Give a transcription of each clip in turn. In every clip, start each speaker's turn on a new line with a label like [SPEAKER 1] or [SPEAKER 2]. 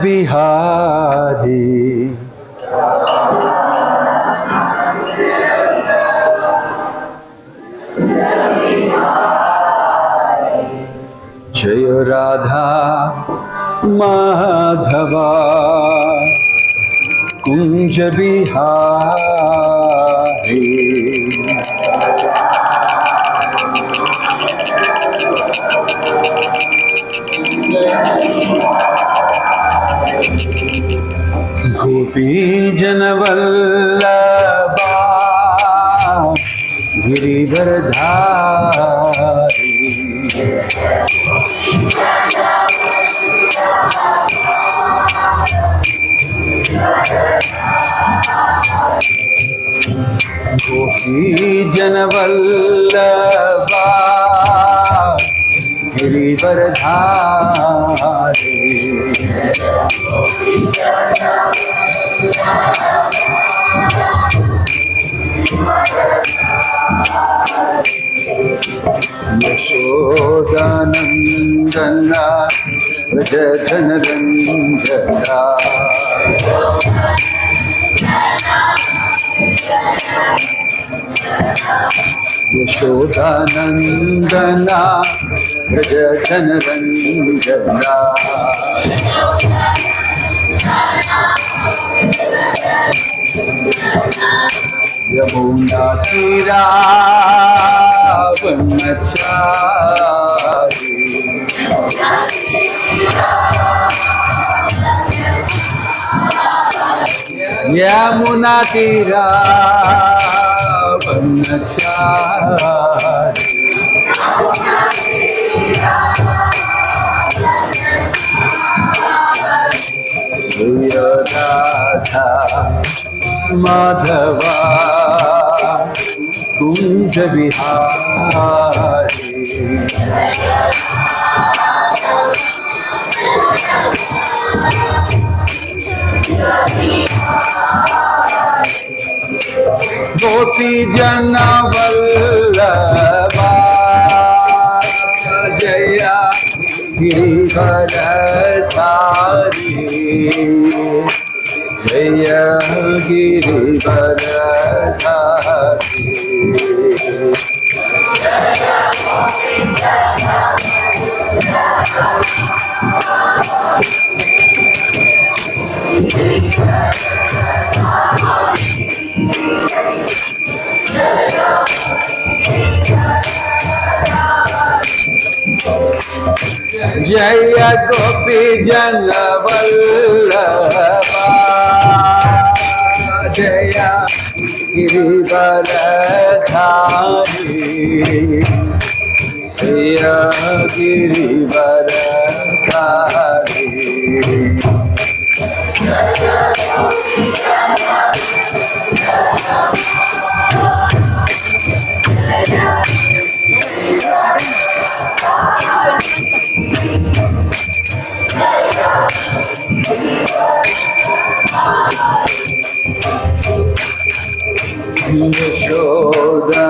[SPEAKER 1] Bihari Jaya Radha Madhava Kunja Bihari Gopi Janavallabha Girivardhari Gopi Janavallabha Girivardhari Yashodanandana Vrajananjana Yashodanandana Vrajananjana Yamuna Tira Vannachari Yamuna Tira Vannachari Radha Madhava Kunja Bihari Gopi Janavallabha Jaya Girivardhari Jaya Girivardhari Jaya Gopi Janavallabha Jaya Girivardhari Jaya Girivardhari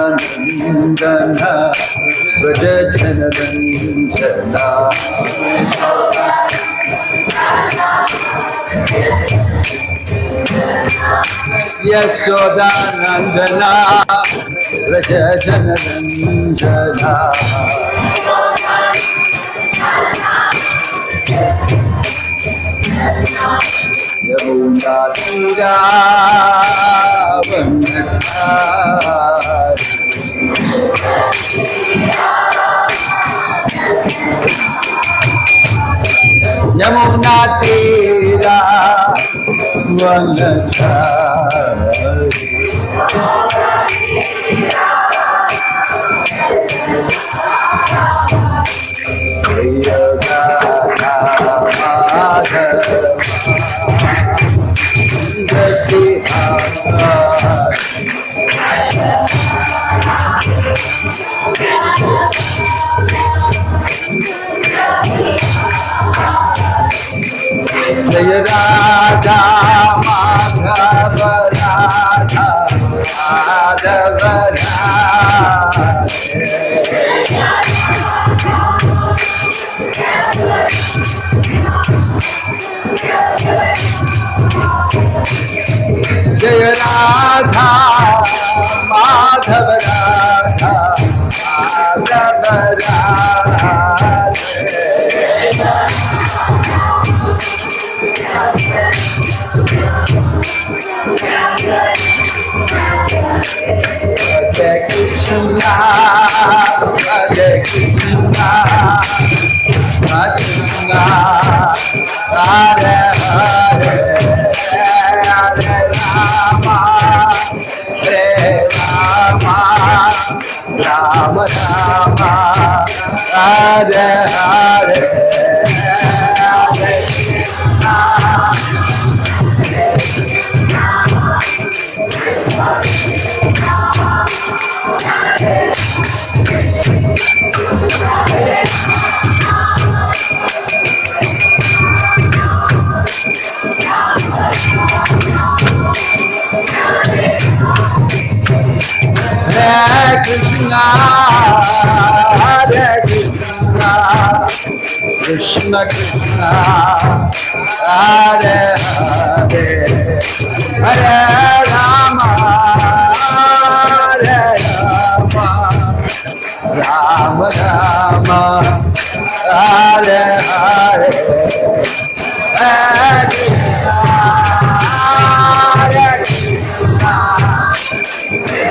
[SPEAKER 1] Yashodanandana Vrajananjana Yashodanandana Vrajananjana Yamuna Tira Vannachari Yamuna Tira Vannachari Jaya Radha Madhava Radha Madhava Radha Krishna Krishna, Hare Hare, Hare Rama, Hare Rama, Rama Rama, Hare Hare, Hare Krishna, Hare Krishna. Hare Krishna, Hare Krishna, Krishna Krishna,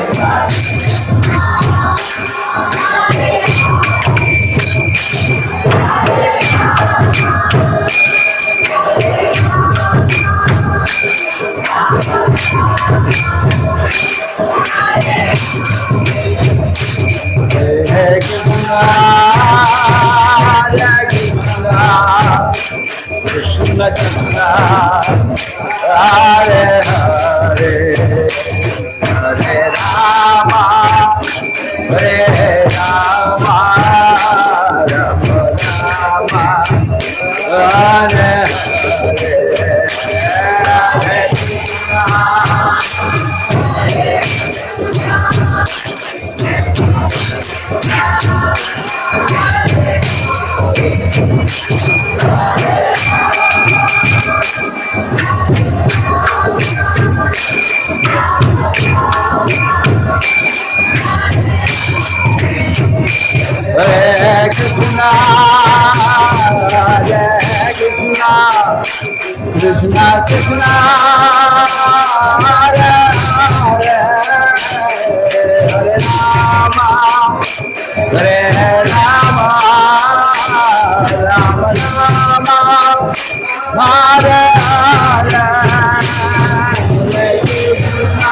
[SPEAKER 1] Hare Hare, Hare Rama, Hare Rama, Rama Rama, Hare Hare, Hare Krishna. Hare Krishna, Hare Krishna, Krishna Krishna, Hare Hare, Hare Rama, Hare Rama, Rama Rama, Hare Hare, Hare Krishna. Hare Krishna, Hare Krishna, Krishna Krishna, Hare Hare, Hare Rama, Hare Rama, Rama Rama, Hare Hare, Hare Krishna.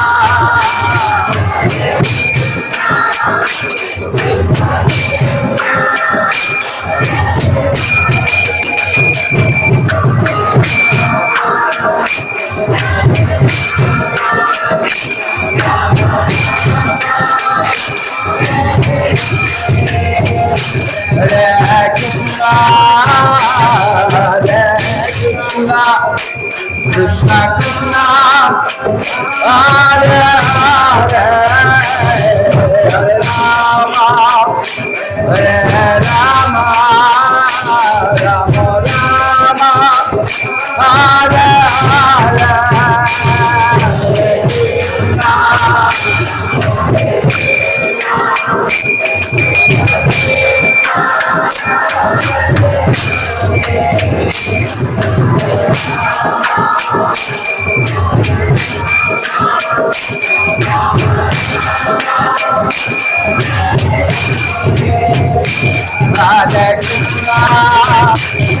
[SPEAKER 1] Hare Krishna,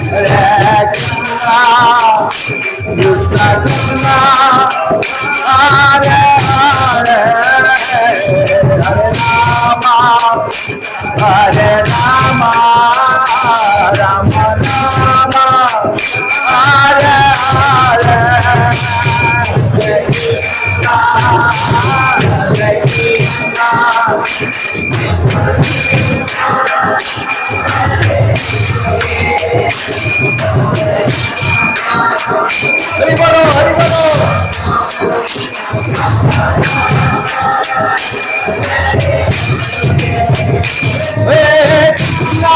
[SPEAKER 1] Hare Krishna, Krishna Krishna, Hare Hare, Hare Rama, Hare Rama, Rama Rama, Hare Hare, Hare Krishna, Hare Krishna. Hari Bolo, Hari Bolo. Hare Krishna,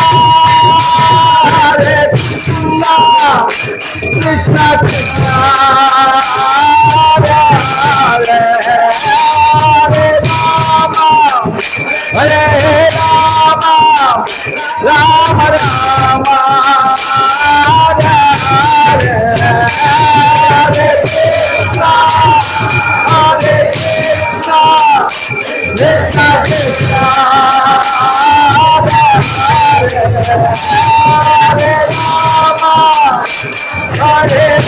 [SPEAKER 1] Hare Krishna, Krishna Krishna, Hare Hare, Hare Rama, Hare Rama, Rama Rama, Hare Hare, Hare Krishna, Hare Krishna, Krishna Krishna, Hare Hare, Hare Rama, Hare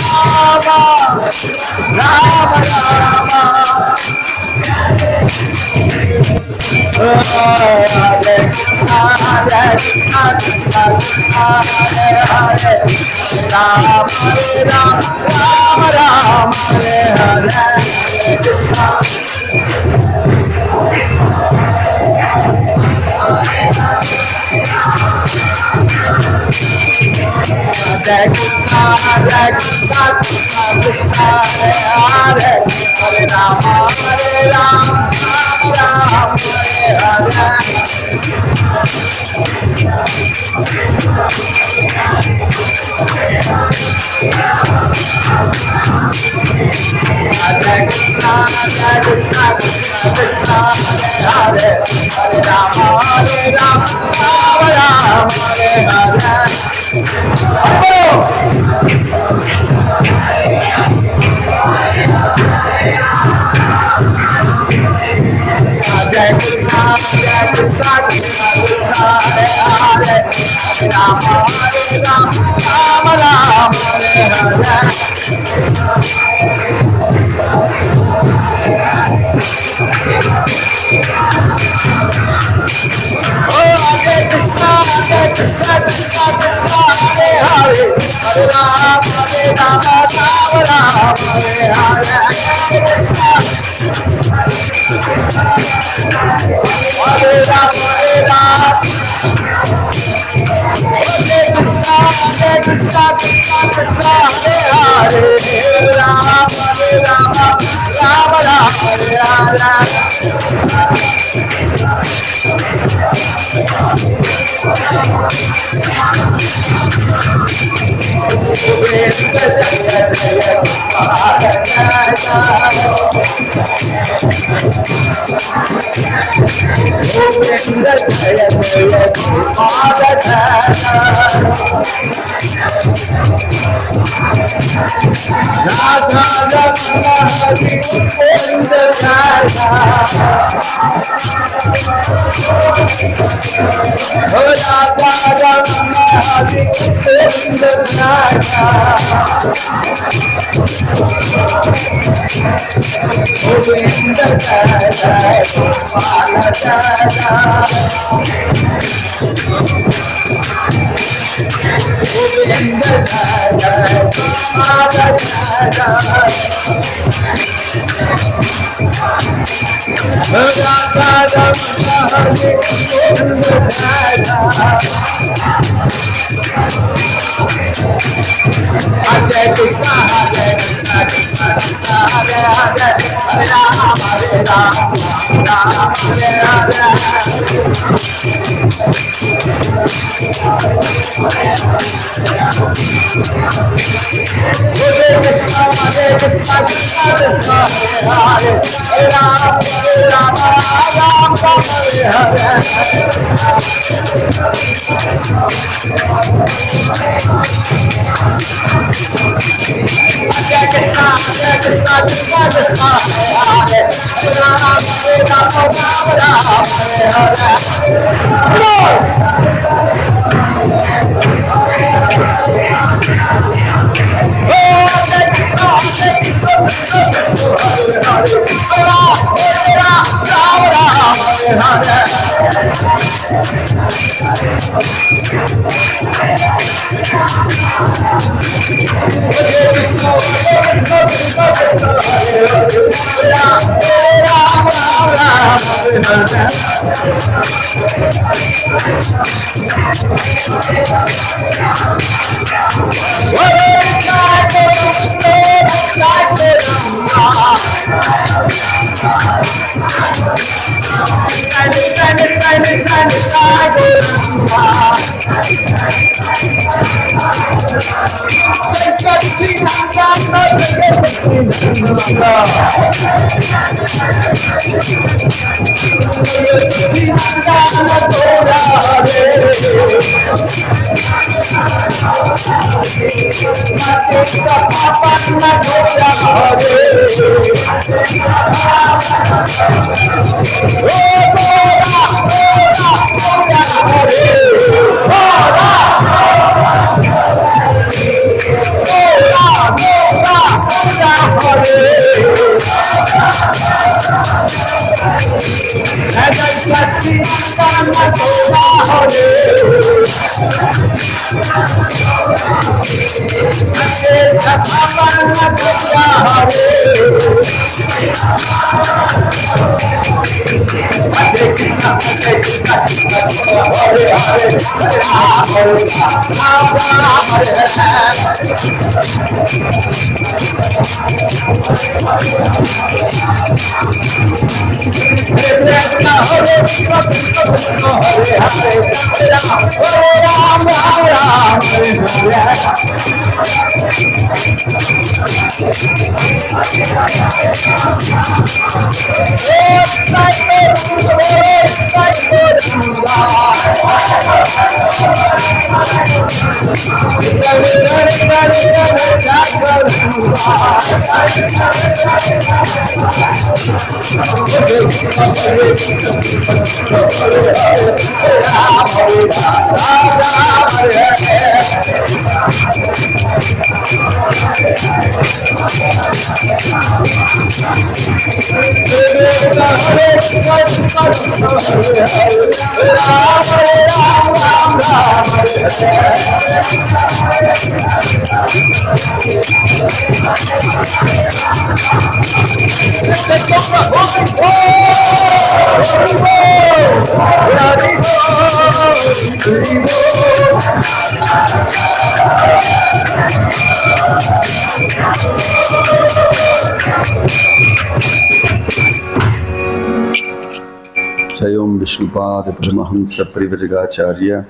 [SPEAKER 2] Jayom Vishnupada Paramahamsa Privajagacharya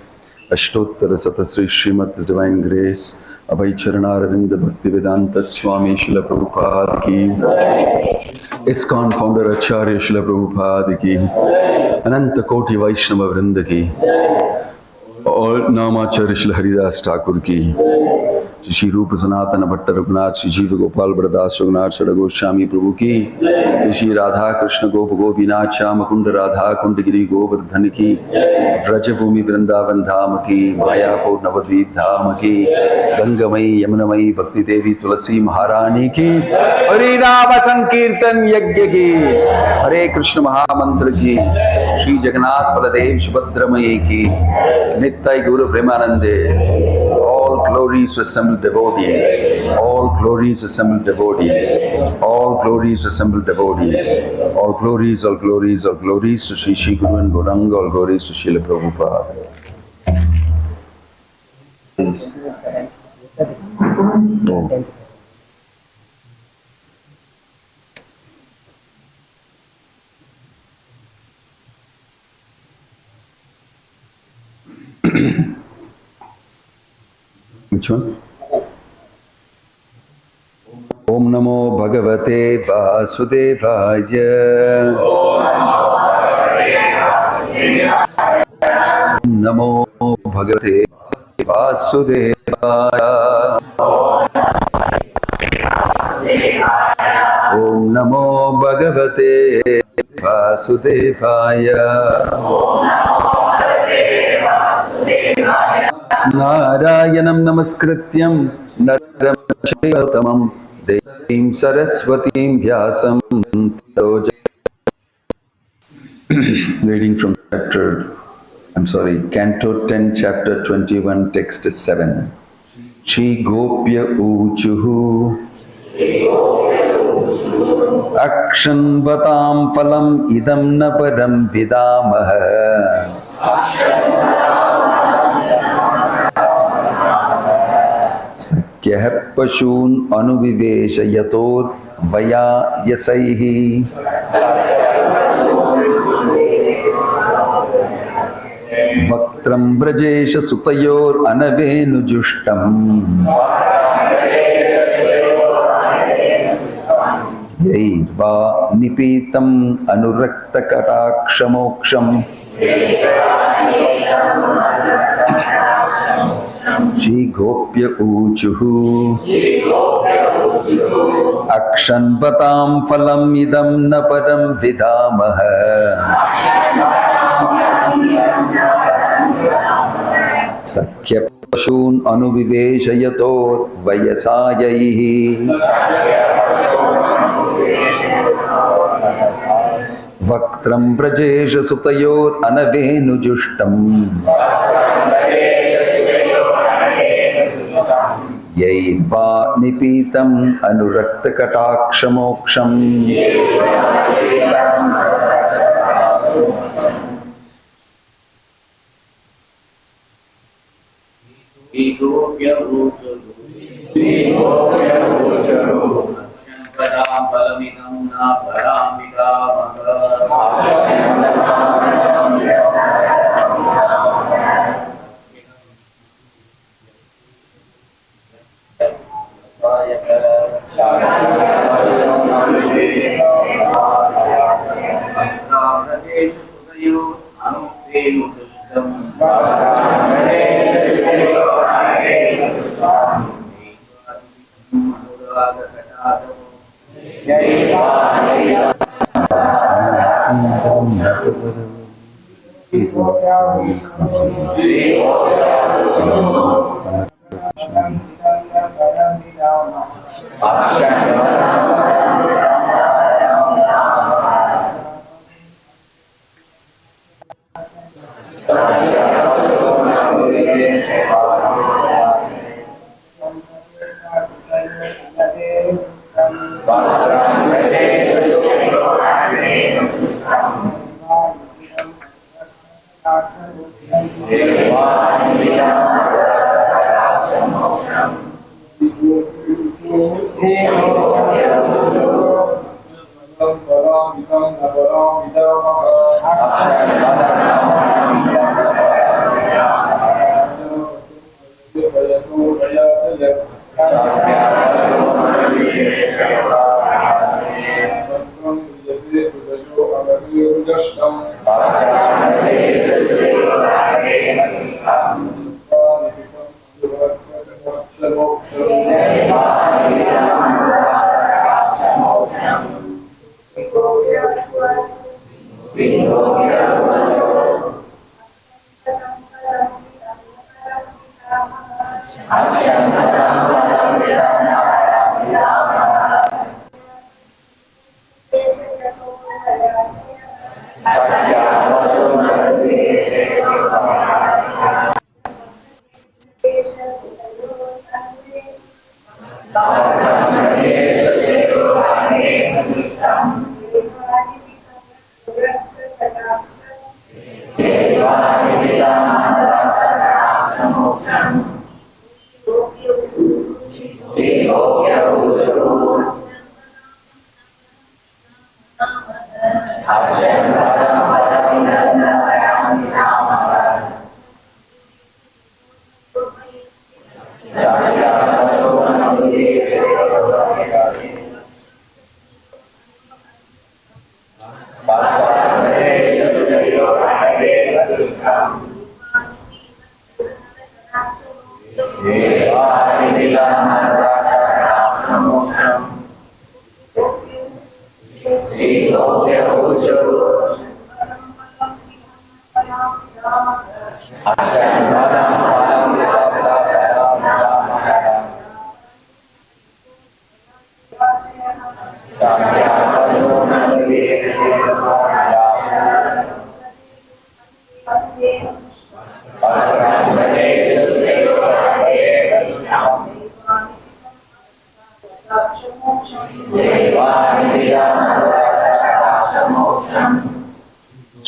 [SPEAKER 2] Ashtottara Satasri Srimad His Divine Grace Abhay Charanaravinda Bhaktivedanta Swami Srila Prabhupada Ki ISKCON Founder Acharya Srila Prabhupada Ki Ananta Koti Vaishnava Vrinda Ki All Namacharya Srila Haridas Thakur Ki Shri Rupa Sanatana Bhatta Raghunath Shri Jiva Gopal Bharadas Raghunath Sada Goswami Prabhu Ki Shri Radha Krishna Gopa Gopinath Shama Kunda Radha Kundagiri Govardhan Ki Vrajabhumi Vrindavan Dham Ki Mayapur Navadvip Dham Ki Gangamai Yamunamai Bhakti Devi Tulasi Maharani Ki Hari Rama Sankirtan Yagya Ki Hare Krishna Mahamantra Ki Shri Jagannath Baladev Subhadramai Ki Nittai Guru Premanande All glories to assembled devotees. All glories to assembled devotees. All glories to assembled devotees. All glories, all glories, all glories to Sri Shri Guru and Gauranga. All glories to Srila Prabhupada. Oh. Which one? Om Namo Bhagavate Vasudevaya. Om Namo Bhagavate Vasudevaya. Om Namo Bhagavate Vasudevaya. Narayanam Namaskrityam Naram Chaivatamam Devim Saraswatim Vyasam. Reading from Canto 10, Chapter 21, Text 7. Shri Gopya Uchuhu Akshan Vatam Phalam Idam Naparam Vidamaha Sakyah Pashun Anuvivesha Yator Vaya Yasaihi Vaktram Brajesha Sutayor Anavenu Jushtam Yairva Nipitam Anurakta Katakshamoksham Shri Gopya Uchuhu Akshan Vatam Phalam Idam Naparam Vidamaha Sakhya Pashun Anuvivesha Yator Vayasayaihi Vaktram Brajesha Sutayor Anavenu Jushtam Yairva Nipitam Anurakta Katakshamoksham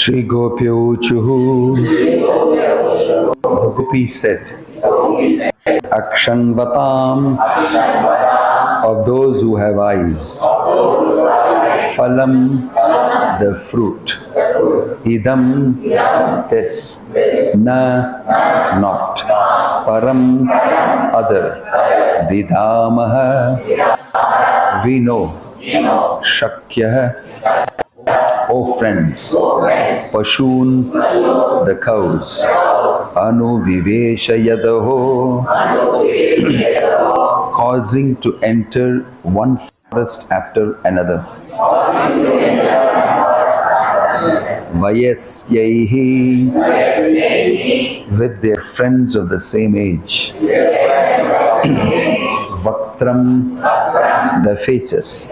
[SPEAKER 2] Shri Gopyochuhu. The Gopi said, Akshanvatam, of those who have eyes. Phalam, the fruit. Idam, this. Na, not. Param, other. Vidamaha, we know. Shakya, O friends. Pashun, the cows. Anu vivesha yadaho, causing to enter one forest after another. Vayasyaihi, with their friends of the same age. Vaktram, the faces.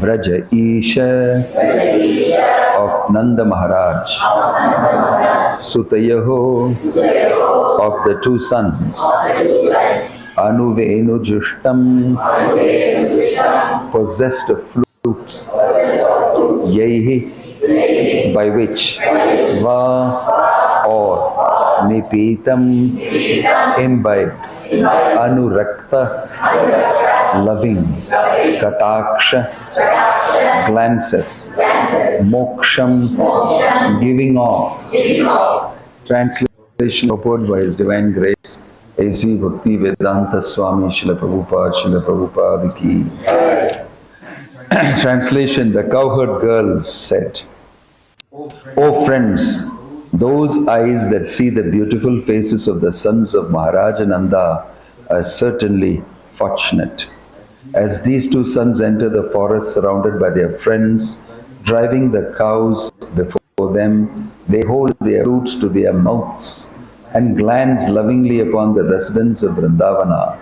[SPEAKER 2] Vraja Isha, of Nanda Maharaj. Sutayaho, of the two sons. Anuvenu Jushtam, possessed of flutes. Yehi, by which. Va, or. Nipitam, imbibed. Anurakta, loving. Kataksha, glances. Moksham, giving off. Translation purport by His Divine Grace, A.C. Bhakti Vedanta Swami Srila Prabhupada Ki. Translation: The cowherd girls said, "O friends, those eyes that see the beautiful faces of the sons of Maharaj and Nanda are certainly fortunate. As these two sons enter the forest surrounded by their friends, driving the cows before them, they hold their fruits to their mouths and glance lovingly upon the residents of Vrindavana.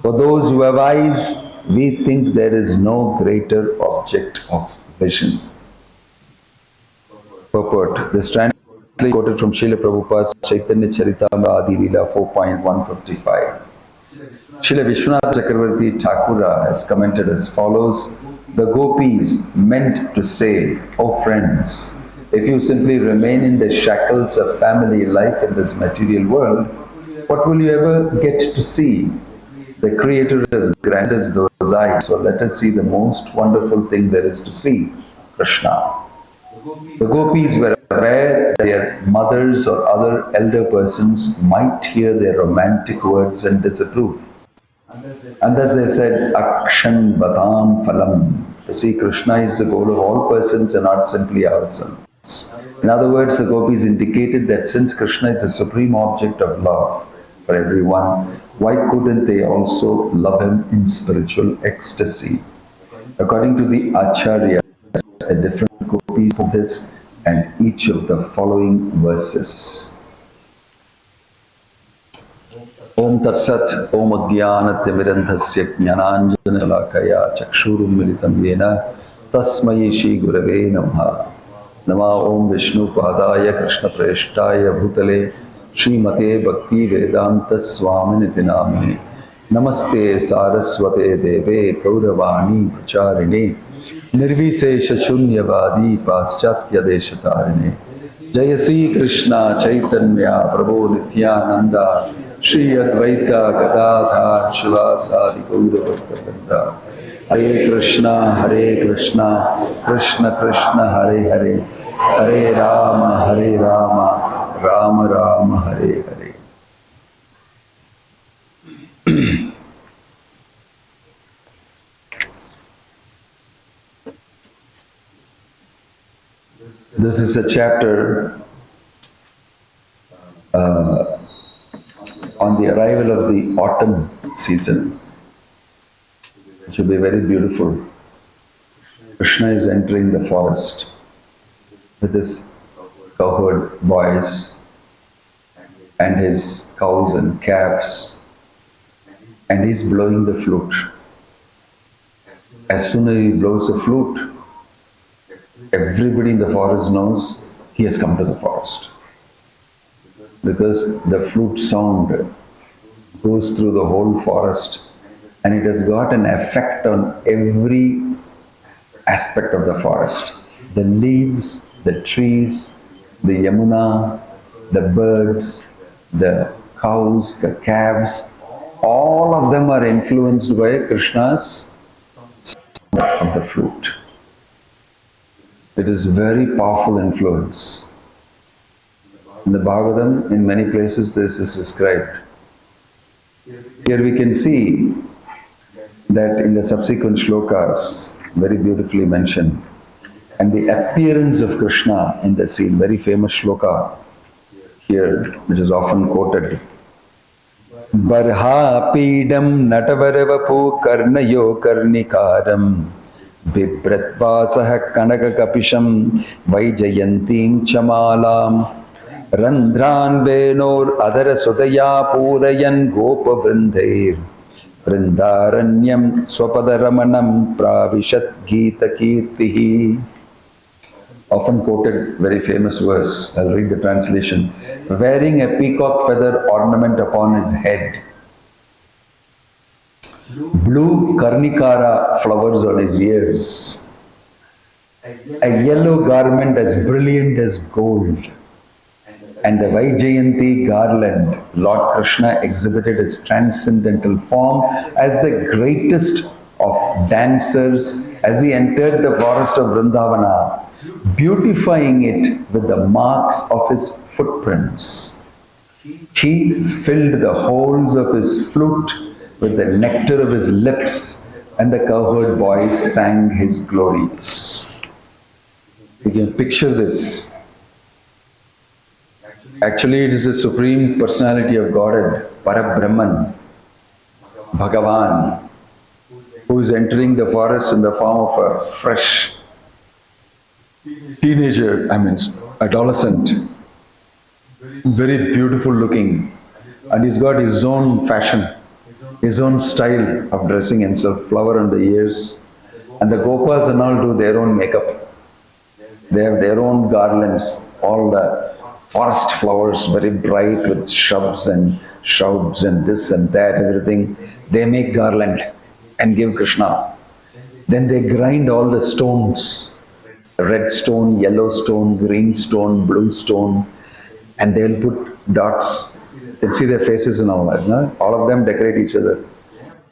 [SPEAKER 2] For those who have eyes, we think there is no greater object of vision." Purport. This translation is quoted from Srila Prabhupada's Chaitanya Charitamrita Adi Leela 4.155. Srila Vishwanath Chakravarti Thakura has commented as follows: "The gopis meant to say, O friends, if you simply remain in the shackles of family life in this material world, what will you ever get to see? The Creator has granted us those eyes, so let us see the most wonderful thing there is to see, Krishna." The gopis were aware that their mothers or other elder persons might hear their romantic words and disapprove. And thus they said, "Akshan Badam Phalam." To see Krishna is the goal of all persons and not simply ourselves. In other words, the gopis indicated that since Krishna is the supreme object of love for everyone, why couldn't they also love him in spiritual ecstasy? According to the acharyas, a different gopis put this and each of the following verses. Om Tat Sat, Om Ajnana Timirandhasya Jnananjana Shalakaya Chakshurum Militam Yena Tasmai Shri Gurave Namaha. Nama Om Vishnu Padaya Krishna Preshtaya Bhutale Srimate Bhakti Vedanta Swami Niti Namane. Namaste Saraswate Deve Kauravani Pracharine Nirvisesha Shunyavadi Paschatya Deshatarine. Jaya Sri Krishna Chaitanya Prabhu Nityananda Shri Advaita Gadadhar Shivasadi Gauravatta. Hare Krishna, Krishna Krishna, Hare Hare, Hare Rama, Rama Rama, Hare Hare. This is a chapter on the arrival of the autumn season. It should be very beautiful. Krishna is entering the forest with his cowherd boys and his cows and calves, and he's blowing the flute. As soon as he blows the flute, everybody in the forest knows he has come to the forest, because the flute sound goes through the whole forest and it has got an effect on every aspect of the forest. The leaves, the trees, the Yamuna, the birds, the cows, the calves, all of them are influenced by Krishna's sound of the flute. It is very powerful influence. In the Bhagavatham, in many places this is described. Here we can see that in the subsequent shlokas, very beautifully mentioned, and the appearance of Krishna in the scene, very famous shloka here, which is often quoted. Barha pidam natavaravapu karnayo karnikaram bibratvasaha kanaka kapisham vaijayantim chamalam Randhran venor adara sudaya purayan gopa vrindair Vrindaranyam swapadaramanam pravishat gita kirtihi. Often quoted, very famous verse. I'll read the translation. Wearing a peacock feather ornament upon his head, blue karnikara flowers on his ears, a yellow garment as brilliant as gold, And the Vaijayanti garland, Lord Krishna exhibited his transcendental form as the greatest of dancers as he entered the forest of Vrindavana, beautifying it with the marks of his footprints. He filled the holes of his flute with the nectar of his lips, and the cowherd boys sang his glories. You can picture this. Actually, it is the Supreme Personality of Godhead, Parabrahman, Bhagavan, who is entering the forest in the form of a fresh teenager, adolescent, very beautiful looking, and he's got his own fashion, his own style of dressing himself, flower on the ears, and the Gopas and all do their own makeup. They have their own garlands, all the forest flowers, very bright with shrubs and shrouds and this and that, everything. They make garland and give Krishna. Then they grind all the stones, red stone, yellow stone, green stone, blue stone, and they'll put dots. You can see their faces and all that. No? All of them decorate each other.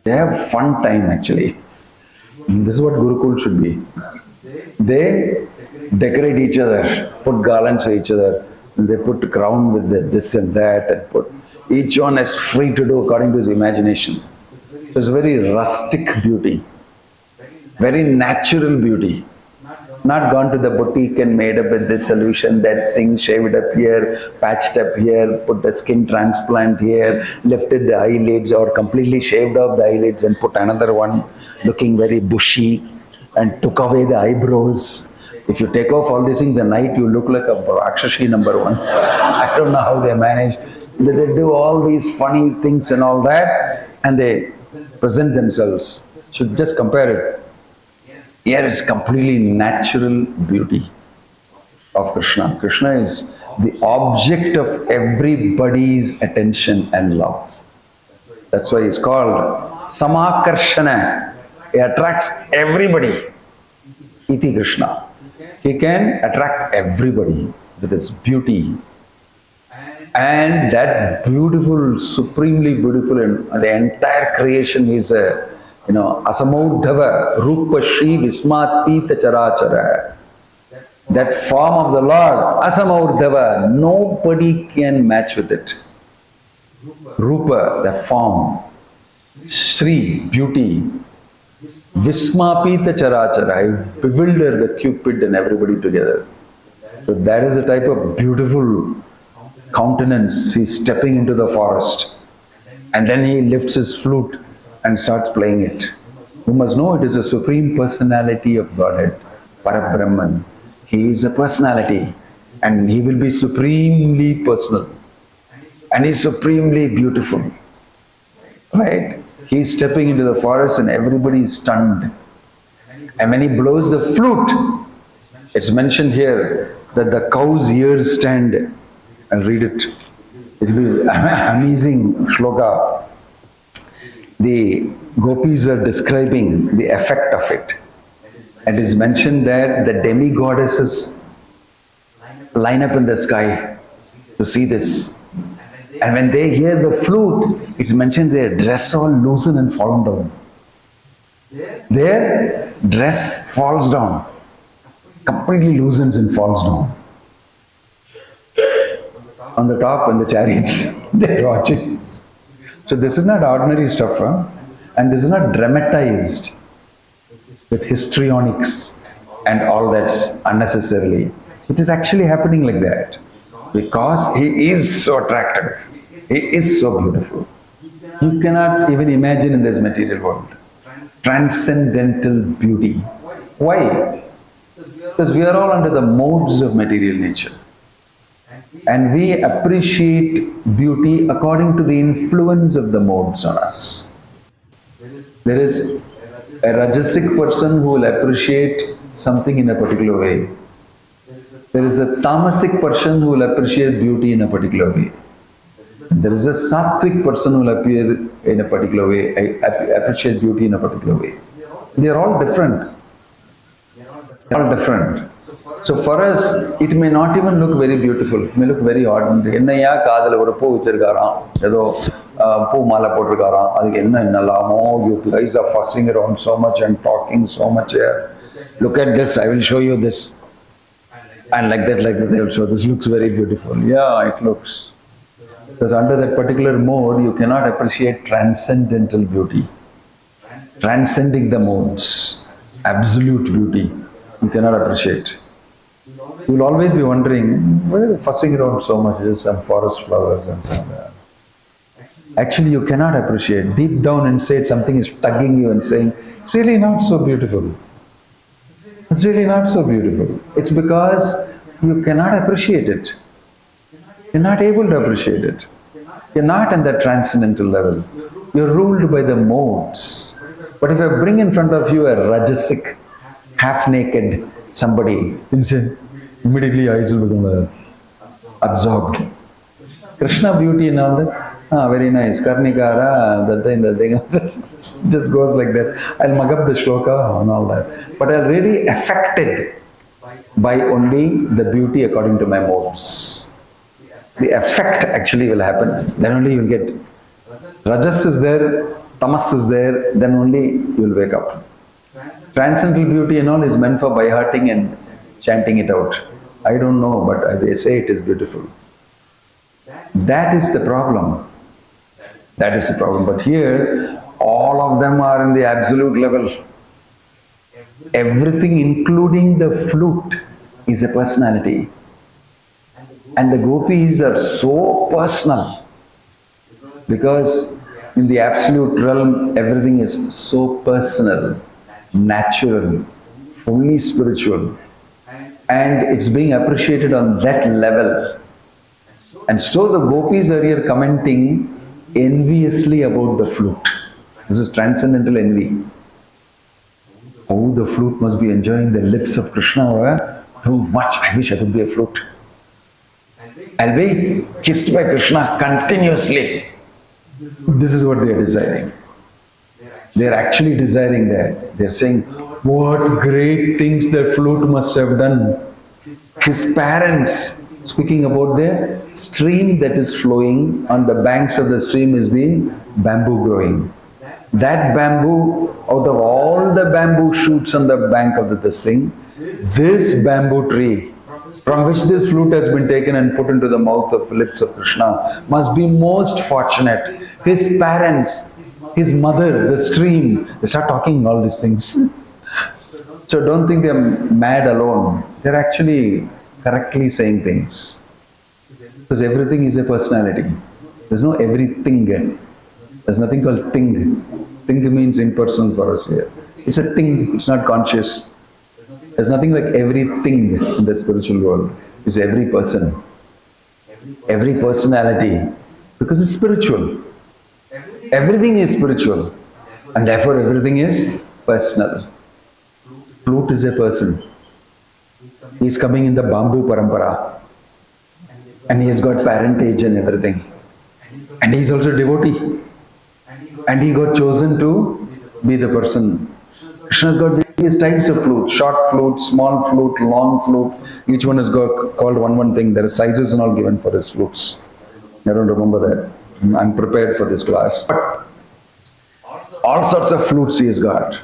[SPEAKER 2] They have fun time actually. This is what Gurukul should be. They decorate each other, put garlands for each other, and they put crown with this and that, and put each one is free to do according to his imagination. So it's very rustic beauty, very natural beauty. Not gone to the boutique and made up with this solution, that thing, shaved up here, patched up here, put a skin transplant here, lifted the eyelids or completely shaved off the eyelids and put another one looking very bushy and took away the eyebrows. If you take off all these things the night, you look like a Rakshashi number one. I don't know how they manage. They do all these funny things and all that, and they present themselves. Should just compare it. Here is completely natural beauty of Krishna. Krishna is the object of everybody's attention and love. That's why he's called Samakarshana. He attracts everybody. Iti Krishna. He can attract everybody with his beauty. And that beautiful, supremely beautiful, and the entire creation is a Asamauddhava, Rupa Shri Vismat Pita Charachara. That form of the Lord, Asamauddhava, nobody can match with it. Rupa, the form. Shri, beauty. Vismapita Charachara, I bewilder the Cupid and everybody together. So that is a type of beautiful countenance. He's stepping into the forest, and then he lifts his flute and starts playing it. You must know it is a Supreme Personality of Godhead, Parabrahman. He is a personality, and he will be supremely personal, and he's supremely beautiful. Right? He's stepping into the forest and everybody is stunned. And when he blows the flute, it's mentioned here that the cow's ears stand. I'll read it. It will be amazing shloka. The gopis are describing the effect of it. It is mentioned that the demigoddesses line up in the sky to see this. And when they hear the flute, it's mentioned their dress all loosen and fallen down. Their dress falls down, completely loosens and falls down. On the top in the chariots, they're watching. So this is not ordinary stuff, huh? And this is not dramatized with histrionics and all that's unnecessarily. It is actually happening like that because he is so attractive. He is so beautiful. You cannot even imagine in this material world. Transcendental beauty. Why? Because we are all under the modes of material nature. And we appreciate beauty according to the influence of the modes on us. There is a Rajasic person who will appreciate something in a particular way. There is a Tamasic person who will appreciate beauty in a particular way. There is a Sattvic person who will appear in a particular way, appreciate beauty in a particular way. They are all different. They are all different.
[SPEAKER 1] So for us, it may not even look very beautiful. It may look very ordinary. என்னையா காதல ஒரு பூ வச்சிருக்காராம், ஏதோ பூ மாலை போட்டிருக்காராம், அதுக்கு என்னென்னலாமோ, you guys are fussing around so much and talking so much here. Look at this, I will show you this. And like that, they will show, this looks very beautiful. Yeah, it looks. Because under that particular mode, you cannot appreciate transcendental beauty. Transcending the modes, absolute beauty, you cannot appreciate. You will always be wondering, why are you fussing around so much? There's some forest flowers and so on. Actually, you cannot appreciate. Deep down inside, something is tugging you and saying, it's really not so beautiful. It's really not so beautiful. It's because you cannot appreciate it. You're not able to appreciate it. You're not in that transcendental level. You're ruled by the modes. But if I bring in front of you a rajasic, half-naked somebody, immediately eyes will become absorbed. Krishna beauty and all that, very nice. Karnikara, that thing, just goes like that. I'll mug up the shloka and all that. But I'm really affected by only the beauty according to my modes. The effect actually will happen. Then only you will get. Rajas is there, tamas is there, then only you will wake up. Transcendental beauty and all is meant for by hearting and chanting it out. I don't know, but they say it is beautiful. That is the problem. That is the problem. But here, all of them are in the absolute level. Everything, including the flute, is a personality. And the gopis are so personal. Because in the absolute realm, everything is so personal, natural, fully spiritual. And it's being appreciated on that level. And so the gopis are here commenting enviously about the flute. This is transcendental envy. Oh, the flute must be enjoying the lips of Krishna. Too much. I wish I could be a flute. I'll be kissed by Krishna continuously. This is what they are desiring. They are actually desiring that. They are saying, what great things the flute must have done. His parents, speaking about the stream that is flowing, on the banks of the stream is the bamboo growing. That bamboo, out of all the bamboo shoots on the bank of this thing, this bamboo tree, from which this flute has been taken and put into the mouth of lips of Krishna, must be most fortunate. His parents, his mother, the stream, they start talking all these things. So don't think they're mad alone. They're actually correctly saying things. Because everything is a personality. There's no everything. There's nothing called thing. Thing means impersonal for us here. It's a thing, it's not conscious. There's nothing like everything in the spiritual world. It's every person. Every personality. Because it's spiritual. Everything is spiritual. And therefore everything is personal. Flute is a person. He is coming in the bamboo parampara. And he has got parentage and everything. And he is also a devotee. And he got chosen to be the person. Krishna's got various types of flute. Short flute, small flute, long flute. Each one has got called one thing. There are sizes and all given for his flutes. I don't remember that. I'm prepared for this class. But all sorts of flutes he has got.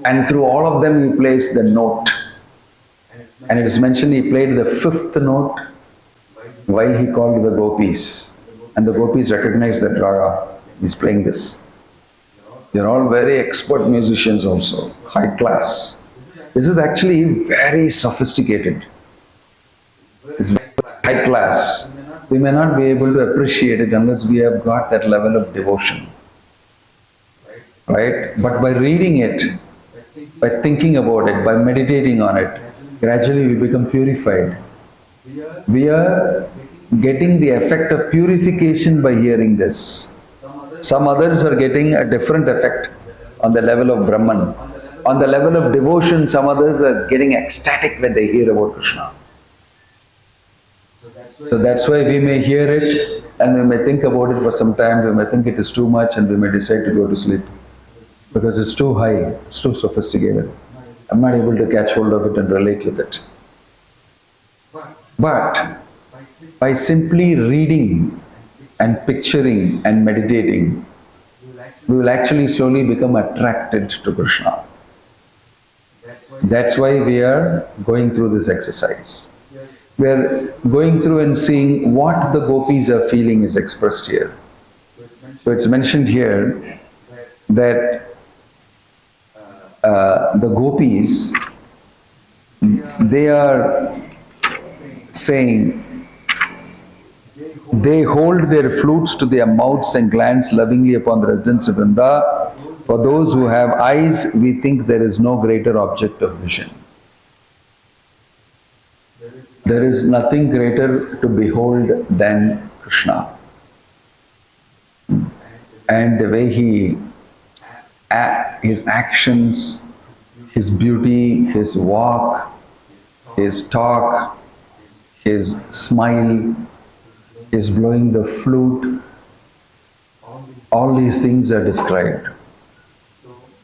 [SPEAKER 1] And through all of them he plays the note. And it is mentioned he played the fifth note while he called the gopis. And the gopis recognized that raga. He's playing this. They're all very expert musicians also. High class. This is actually very sophisticated. It's high class. We may not be able to appreciate it unless we have got that level of devotion. Right? But by reading it, by thinking about it, by meditating on it, gradually we become purified. We are getting the effect of purification by hearing this. Some others are getting a different effect on the level of Brahman. On the level of devotion, some others are getting ecstatic when they hear about Krishna. So that's why we may hear it and we may think about it for some time, we may think it is too much and we may decide to go to sleep. Because it's too high, it's too sophisticated. I'm not able to catch hold of it and relate with it. But by simply reading and picturing and meditating, we will actually slowly become attracted to Krishna. That's why we are going through this exercise. We are going through and seeing what the gopis are feeling is expressed here. So it's mentioned here that the gopis, they are saying, they hold their flutes to their mouths and glance lovingly upon the residents of Vrinda. For those who have eyes, we think there is no greater object of vision. There is nothing greater to behold than Krishna. And the way his actions, his beauty, his walk, his talk, his smile, his blowing the flute, all these things are described.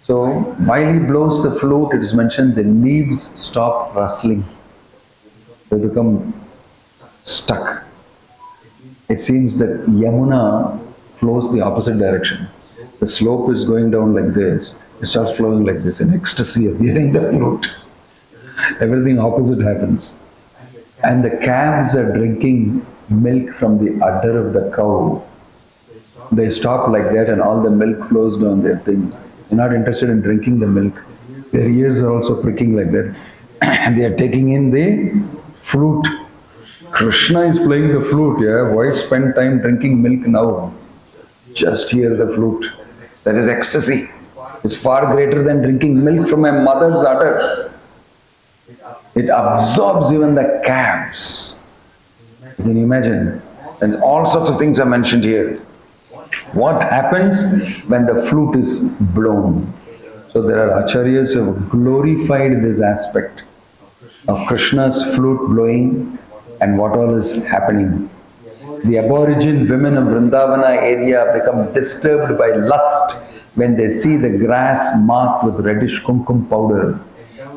[SPEAKER 1] So while he blows the flute, it is mentioned the leaves stop rustling. They become stuck. It seems that Yamuna flows the opposite direction. The slope is going down like this. It starts flowing like this in ecstasy of hearing the flute. Everything opposite happens. And the calves are drinking milk from the udder of the cow. They stop like that and all the milk flows down their thing. They're not interested in drinking the milk. Their ears are also pricking like that. And they are taking in the flute. Krishna is playing the flute, yeah? Why spend time drinking milk now? Just hear the flute. That is ecstasy. It's far greater than drinking milk from a mother's udder. It absorbs even the calves. Can you imagine? And all sorts of things are mentioned here. What happens when the flute is blown? So there are acharyas who have glorified this aspect of Krishna's flute blowing and what all is happening. The aborigine women of Vrindavana area become disturbed by lust when they see the grass marked with reddish kumkum powder.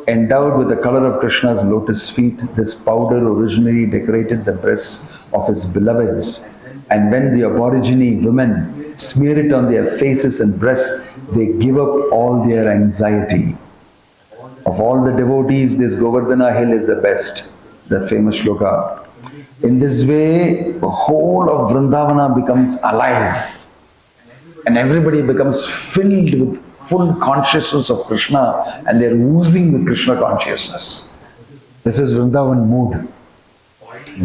[SPEAKER 1] Endowed with the color of Krishna's lotus feet, this powder originally decorated the breasts of his beloveds. And when the aborigine women smear it on their faces and breasts, they give up all their anxiety. Of all the devotees, this Govardhana hill is the best, that famous shloka. In this way, the whole of Vrindavana becomes alive. And everybody becomes filled with full consciousness of Krishna and they're oozing with Krishna consciousness. This is Vrindavan mood.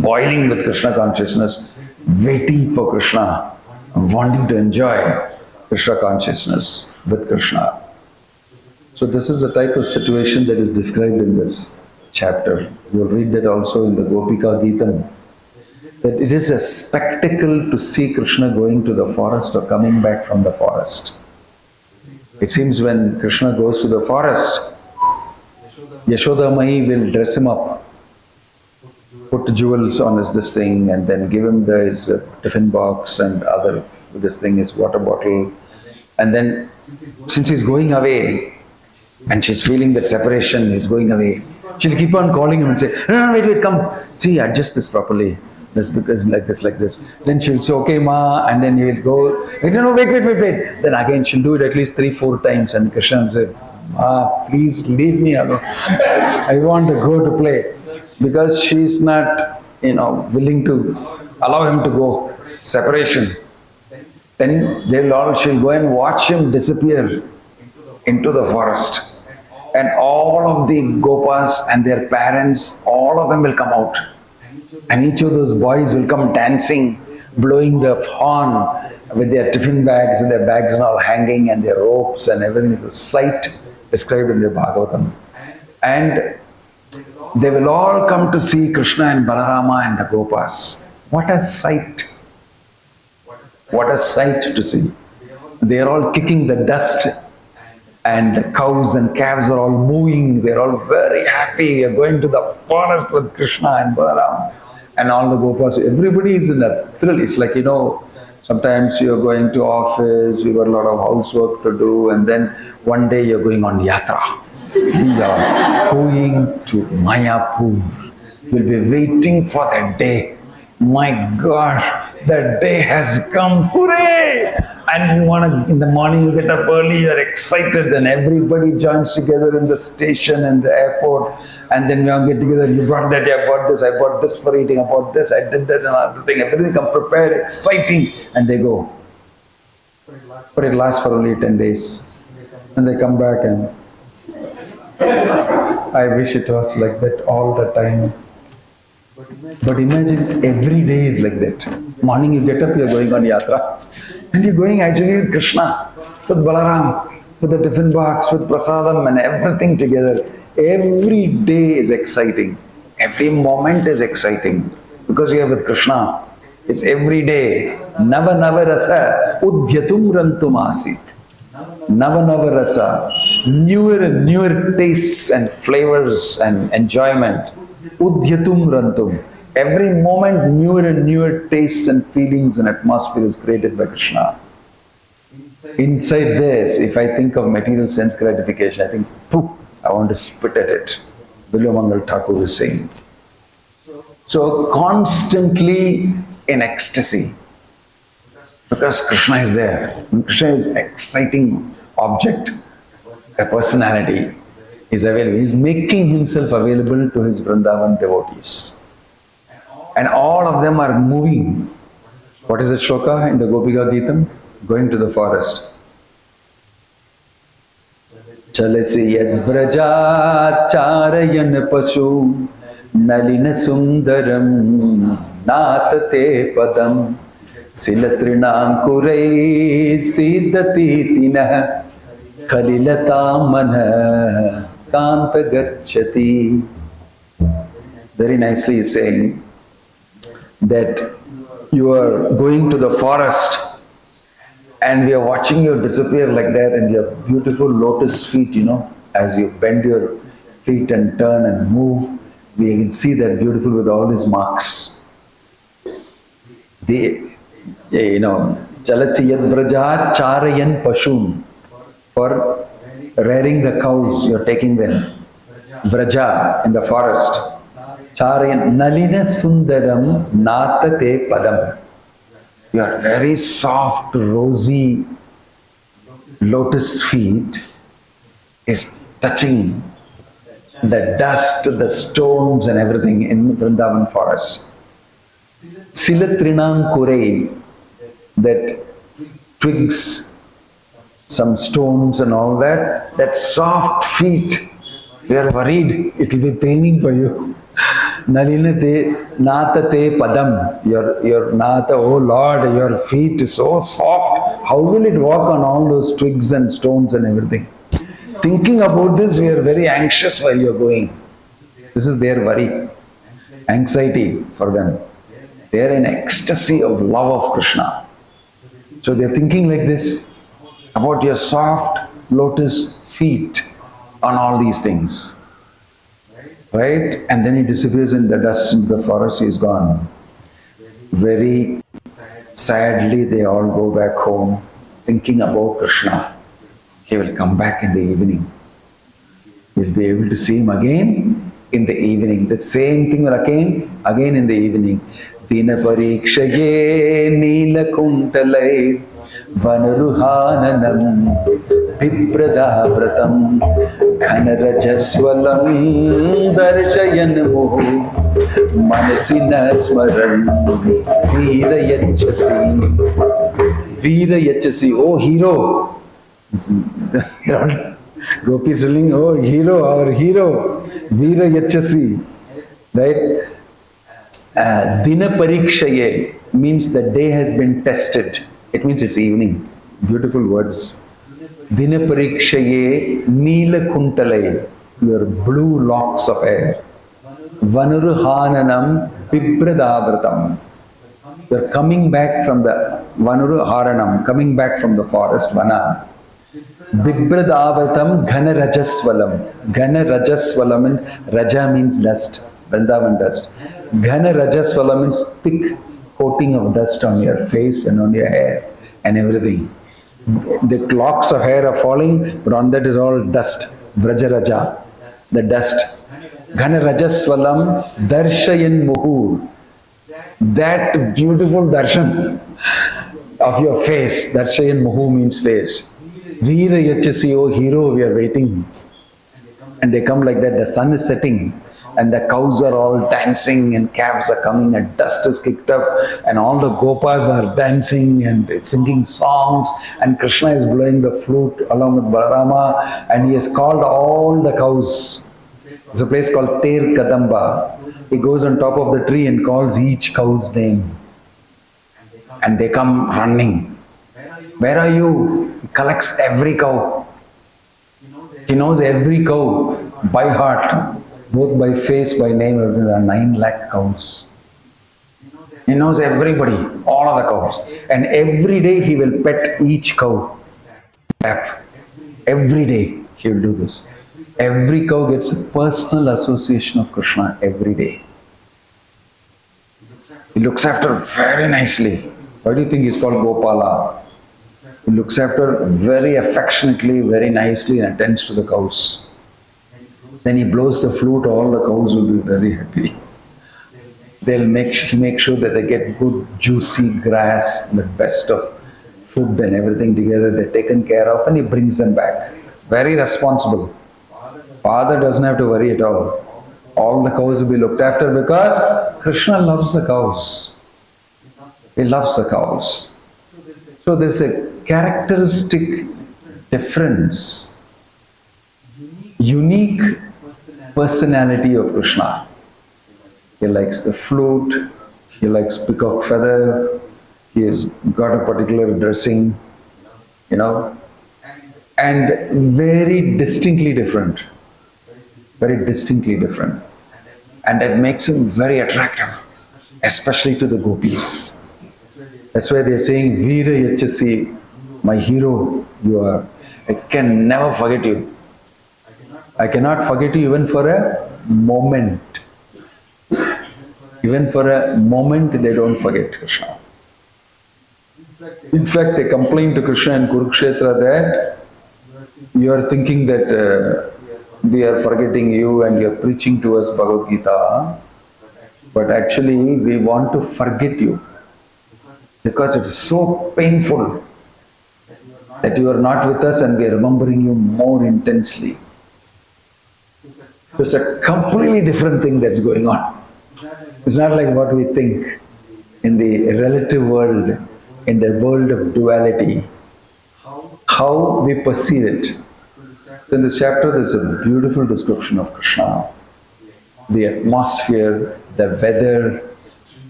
[SPEAKER 1] Boiling with Krishna consciousness, waiting for Krishna, wanting to enjoy Krishna consciousness with Krishna. So this is the type of situation that is described in this chapter. You'll read that also in the Gopika Gita. That it is a spectacle to see Krishna going to the forest or coming back from the forest. It seems when Krishna goes to the forest, Yashoda Mai will dress him up, put jewels on this thing, and then give him his tiffin box and his water bottle. And then, since he's going away, and she's feeling that separation, he's going away, she'll keep on calling him and say, no, wait, come, see, adjust this properly. That's because like this. Then she'll say, okay, ma, and then he will go, no, wait. Then again, she'll do it at least 3-4 times, and Krishna will say, please leave me alone. I want to go to play. Because she's not, willing to allow him to go. Separation. Then she'll go and watch him disappear into the forest. And all of the gopas and their parents, all of them will come out. And each of those boys will come dancing, blowing the horn with their tiffin bags and their bags and all hanging and their ropes and everything. It was sight described in the Bhagavatham. And they will all come to see Krishna and Balarama and the Gopas. What a sight! What a sight to see. They are all kicking the dust and the cows and calves are all mooing. They are all very happy. We are going to the forest with Krishna and Balaram. And all the Gopas, everybody is in a thrill. It's like, sometimes you're going to office, you've got a lot of housework to do, and then one day you're going on yatra. You are going to Mayapur. We'll be waiting for that day. My God, that day has come. Hooray! And in the morning you get up early, you're excited, and everybody joins together in the station and the airport. And then we all get together. You brought that, I bought this for eating, I bought this, I did that, and everything come prepared, exciting, and they go. But it lasts for only 10 days. And they come back, and I wish it was like that all the time. But imagine every day is like that. Morning you get up, you're going on yatra. And you're going actually with Krishna, with Balaram, with the tiffin box, with prasadam and everything together. Every day is exciting. Every moment is exciting. Because you are with Krishna. It's every day. Nava nava rasa udhyatum rantum asit. Nava nava rasa. Newer and newer tastes and flavors and enjoyment. Udhyatum rantum. Every moment newer and newer tastes and feelings and atmosphere is created by Krishna. Inside this, if I think of material sense gratification, I think, pooh, I want to spit at it. Bilwamangal Thakur is saying. So constantly in ecstasy. Because Krishna is there. Krishna is an exciting object, a personality. Is available. He's making himself available to his Vrindavan devotees. And all of them are moving. What is the shloka in the Gopika Gita? Going to the forest. Chalasi yad vraja charayan pasu nalina sundaram natate padam silatrinam kurai siddhati tinah khalilata manah kanta gacchati. Very nicely is saying that you are going to the forest and we are watching you disappear like that, and your beautiful lotus feet, as you bend your feet and turn and move, we can see that beautiful with all these marks. Chalati yad braja charayan pashun. For rearing the cows, you're taking them. Vraja, in the forest. Charayan nalina sundaram natate padam. Your very soft, rosy lotus feet is touching the dust, the stones and everything in Vrindavan forest. Silatrinam kurei, that twigs, some stones and all that, that soft feet, we are worried, it will be paining for you. Nalinate natate padam, your nata, oh Lord, your feet is so soft. How will it walk on all those twigs and stones and everything? Thinking about this, we are very anxious while you are going. This is their worry, anxiety for them. They are in ecstasy of love of Krishna. So they are thinking like this about your soft lotus feet on all these things. Right? And then he disappears in the dust into the forest, he is gone. Very sadly, they all go back home thinking about Krishna. He will come back in the evening. We'll be able to see him again in the evening. The same thing will again in the evening. Dina parikshaye nila kuntalai vanaruhananam vipradabratam ghanarajasvalam darshayan muhu manasina smaran veerayachasi. Oh hero. Gopi is telling, oh hero, our hero, veerayachasi. Right? Dina parikshaye means the day has been tested. It means it's evening. Beautiful words. Dina parikshaye neela kuntalai, your blue locks of hair. Vanuruhananam pipradabratam. You're coming back from the Vanuruharanam, coming back from the forest, Vana. Bibradabratam ghana rajasvalam. Ghana rajasvalam, and raja means dust, Vrindavan dust. Ghana rajasvalam means thick coating of dust on your face and on your hair and everything. The locks of hair are falling, but on that is all dust, Vrajaraja. the dust. Ghana Rajaswalam Darshayan Muhur. That beautiful darshan of your face, Darshayan Muhu means face. Veera Yachasi, oh hero, we are waiting. And they come like that, the sun is setting and the cows are all dancing and calves are coming and dust is kicked up and all the gopas are dancing and singing songs and Krishna is blowing the flute along with Balarama and he has called all the cows. There's a place called Ter Kadamba. He goes on top of the tree and calls each cow's name. And they come running. Where are you? He collects every cow. He knows every cow by heart, both by face, by name. There are 9 lakh cows. He knows everybody, all of the cows. And every day he will pet each cow. Every day he will do this. Every cow gets a personal association of Krishna every day. He looks after very nicely. Why do you think he's called Gopala? He looks after very affectionately, very nicely and attends to the cows. Then he blows the flute, all the cows will be very happy. He make sure that they get good juicy grass, the best of food and everything together, they're taken care of and he brings them back. Very responsible. Father doesn't have to worry at all. All the cows will be looked after because Krishna loves the cows. He loves the cows. So there's a characteristic difference, unique personality of Krishna. He likes the flute, he likes peacock feather, he has got a particular dressing, and very distinctly different. Very distinctly different. And that makes him very attractive, especially to the gopis. That's why they're saying, Veera Yachasi, my hero, you are. I can never forget you. I cannot forget you even for a moment. Even for a moment, they don't forget Krishna. In fact, they complain to Krishna in Kurukshetra that you are thinking that we are forgetting you and you are preaching to us Bhagavad Gita, but actually we want to forget you because it is so painful that you are not with us and we are remembering you more intensely. It's a completely different thing that's going on. It's not like what we think in the relative world, in the world of duality, how we perceive it. In this chapter, there's a beautiful description of Krishna. The atmosphere, the weather,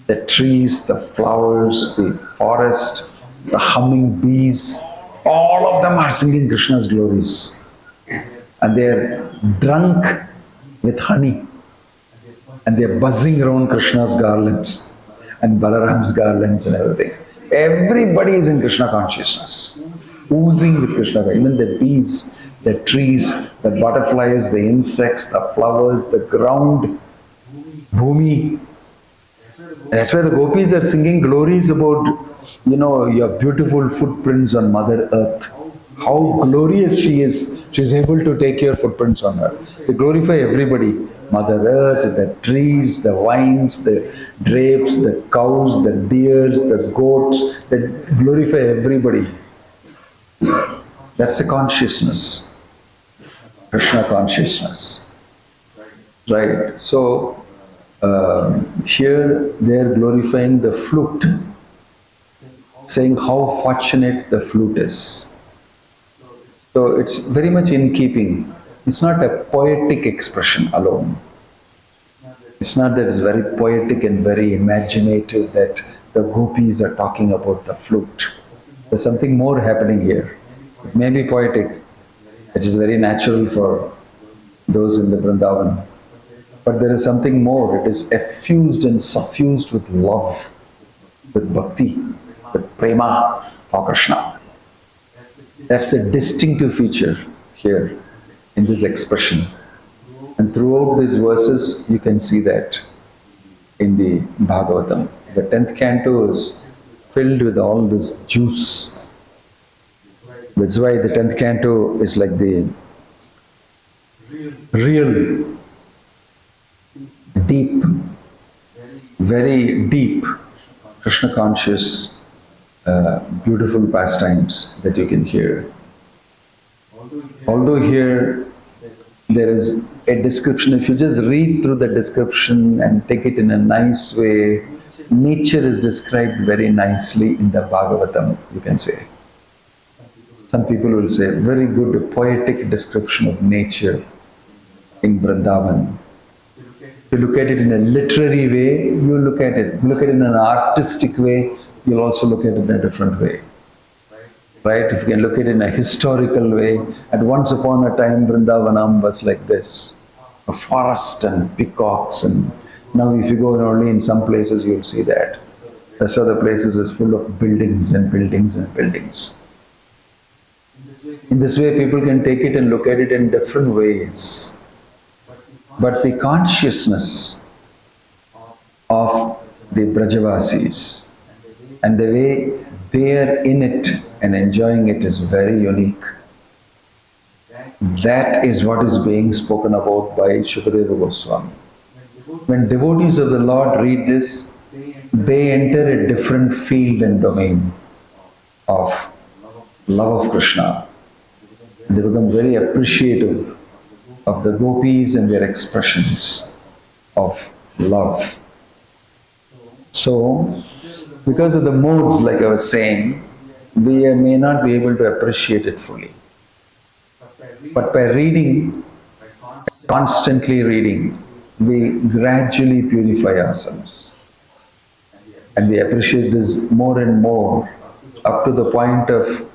[SPEAKER 1] the trees, the flowers, the forest, the humming bees, all of them are singing Krishna's glories. And they're drunk with honey. And they're buzzing around Krishna's garlands and Balaram's garlands and everything. Everybody is in Krishna consciousness, oozing with Krishna. Even the bees, the trees, the butterflies, the insects, the flowers, the ground, bhumi. That's why the gopis are singing glories about, your beautiful footprints on Mother Earth. How glorious she is. She's able to take your footprints on her. They glorify everybody. Mother Earth, the trees, the vines, the drapes, the cows, the deers, the goats. They glorify everybody. That's the consciousness. Krishna consciousness. Right. So, here they are glorifying the flute, saying how fortunate the flute is. So it's very much in keeping. It's not a poetic expression alone. It's not that it's very poetic and very imaginative that the gopis are talking about the flute. There's something more happening here. It may be poetic, which is very natural for those in the Vrindavan. But there is something more. It is effused and suffused with love, with bhakti, with prema for Krishna. That's a distinctive feature here in this expression. And throughout these verses, you can see that in the Bhagavatam. The 10th canto is filled with all this juice. That's why the 10th canto is like the real, deep, very deep, Krishna conscious, beautiful pastimes that you can hear. Although here there is a description, if you just read through the description and take it in a nice way, nature is described very nicely in the Bhagavatham, you can say. Some people will say, very good poetic description of nature in Vrindavan. If you look at it in a literary way, you look at it. If you look at it in an artistic way, you'll also look at it in a different way. Right? If you can look at it in a historical way, at once upon a time Vrindavanam was like this, a forest and peacocks, and now if you go only in some places you'll see that. The rest of the places is full of buildings and buildings and buildings. In this way people can take it and look at it in different ways. But the consciousness of the Brajavasis and the way they are in it and enjoying it is very unique. That is what is being spoken about by Shukadeva Goswami. When devotees of the Lord read this, they enter a different field and domain of love of Krishna. They become very appreciative of the gopis and their expressions of love. So, because of the modes, like I was saying, we may not be able to appreciate it fully. But by reading, constantly reading, we gradually purify ourselves. And we appreciate this more and more, up to the point of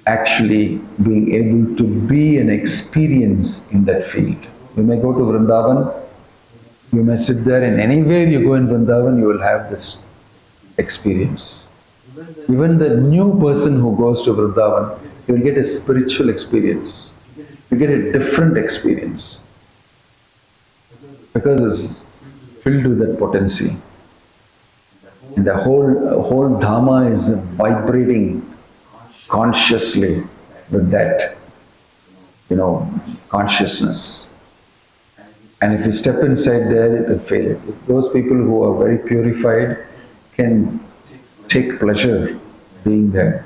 [SPEAKER 1] actually being able to be an experience in that field. You may go to Vrindavan, you may sit there, and anywhere you go in Vrindavan, you will have this experience. Even the new person who goes to Vrindavan, you will get a spiritual experience. You get a different experience. Because it's filled with that potency. And the whole Dhamma is vibrating consciously with that, consciousness. And if you step inside there, it will fail it. Those people who are very purified can take pleasure being there.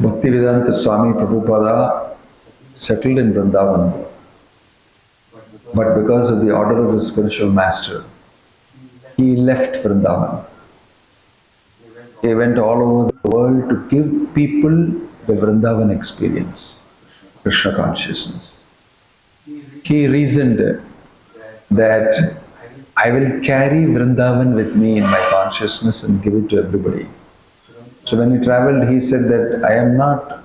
[SPEAKER 1] Bhaktivedanta Swami Prabhupada settled in Vrindavan, but because of the order of the spiritual master, he left Vrindavan. He went all over the world to give people the Vrindavan experience, Krishna consciousness. He reasoned that I will carry Vrindavan with me in my consciousness and give it to everybody. So when he traveled, he said that I am not,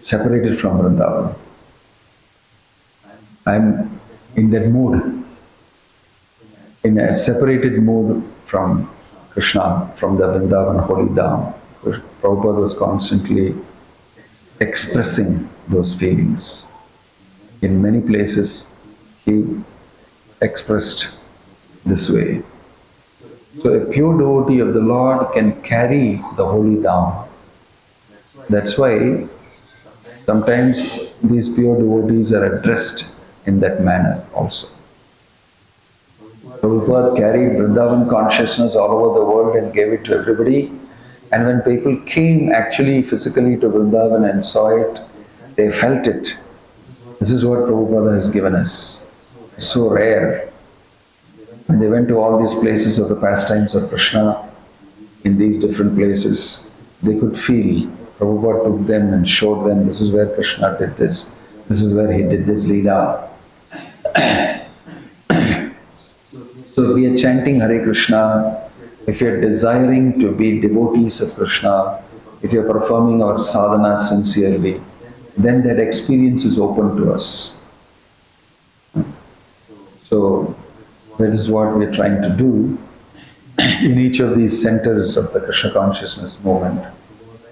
[SPEAKER 1] separated from Vrindavan. I am in that mood, in a separated mood from Krishna, from the Vrindavan holy Dham. Prabhupada was constantly expressing those feelings. In many places, he expressed this way. So a pure devotee of the Lord can carry the holy Dham. That's why sometimes these pure devotees are addressed in that manner also. Prabhupada carried Vrindavan consciousness all over the world and gave it to everybody. And when people came actually physically to Vrindavan and saw it, they felt it. This is what Prabhupada has given us. So rare. When they went to all these places of the pastimes of Krishna, in these different places, they could feel. Prabhupada took them and showed them, this is where Krishna did this. This is where he did this Leela. So if we are chanting Hare Krishna, if you are desiring to be devotees of Krishna, if you are performing our sadhana sincerely, then that experience is open to us. So that is what we are trying to do in each of these centers of the Krishna consciousness movement.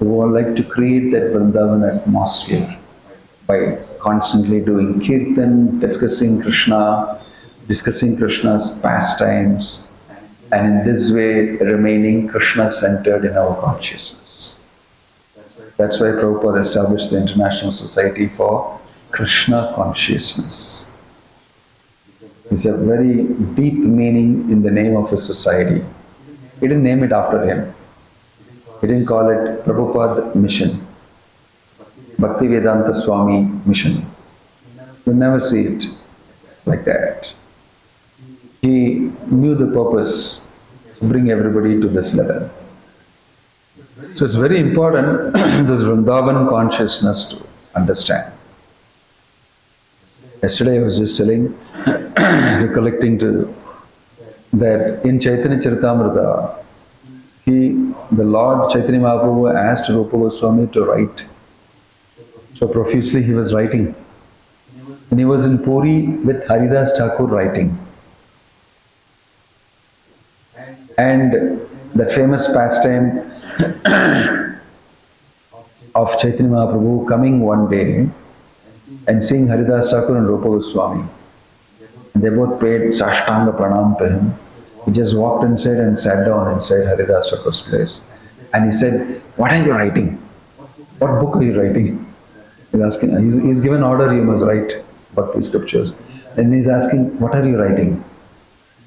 [SPEAKER 1] We would like to create that Vrindavan atmosphere by constantly doing kirtan, discussing Krishna's pastimes, and in this way remaining Krishna-centered in our consciousness. That's why Prabhupada established the International Society for Krishna Consciousness. It's a very deep meaning in the name of a society. He didn't name it after him. He didn't call it Prabhupada Mission, Bhaktivedanta Swami Mission. You'll never see it like that. He knew the purpose to bring everybody to this level. So it's very important this Vrindavan consciousness to understand. Yesterday I was just telling, recollecting to that in Chaitanya Charitamrita, the Lord Chaitanya Mahaprabhu asked Rupa Goswami to write. So profusely he was writing. And he was in Puri with Haridas Thakur writing. And that famous pastime of Chaitanya Mahaprabhu coming one day and seeing Haridas Thakur and Rupa Goswami. They both paid Sashtanga Pranam to him. He just walked inside and sat down inside Haridas Thakur's place. And he said, "What are you writing? What book are you writing?" He's asking, he's given order, you must write Bhakti scriptures. And he's asking, "What are you writing?"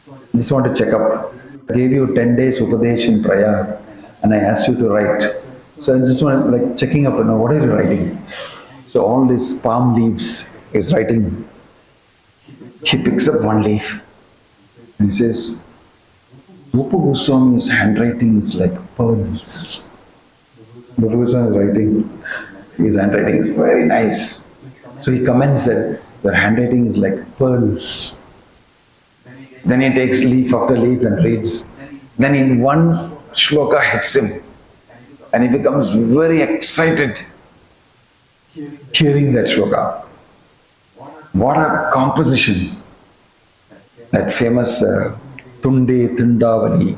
[SPEAKER 1] I just want to check up. I gave you 10 days Upadesh in Prayag and I asked you to write. So I just want to like checking up, what are you writing? So all these palm leaves is writing. He picks up one leaf and he says, "Rupa Goswami's handwriting is like pearls." Rupa Goswami is writing, his handwriting is very nice. So he comments that your handwriting is like pearls. Then he takes leaf after leaf and reads. Then in one shloka hits him and he becomes very excited hearing that shloka. What a composition! That famous Tunde Tindavali,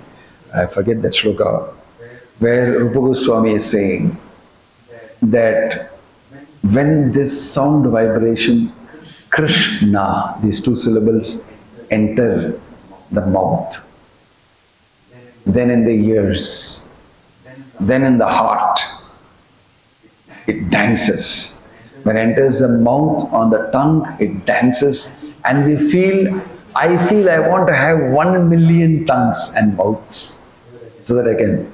[SPEAKER 1] I forget that shloka, where Rupa Goswami is saying that when this sound vibration, Krishna, these two syllables, enter the mouth, then in the ears, then in the heart, it dances. When it enters the mouth, on the tongue, it dances, and I feel I want to have 1 million tongues and mouths so that I can.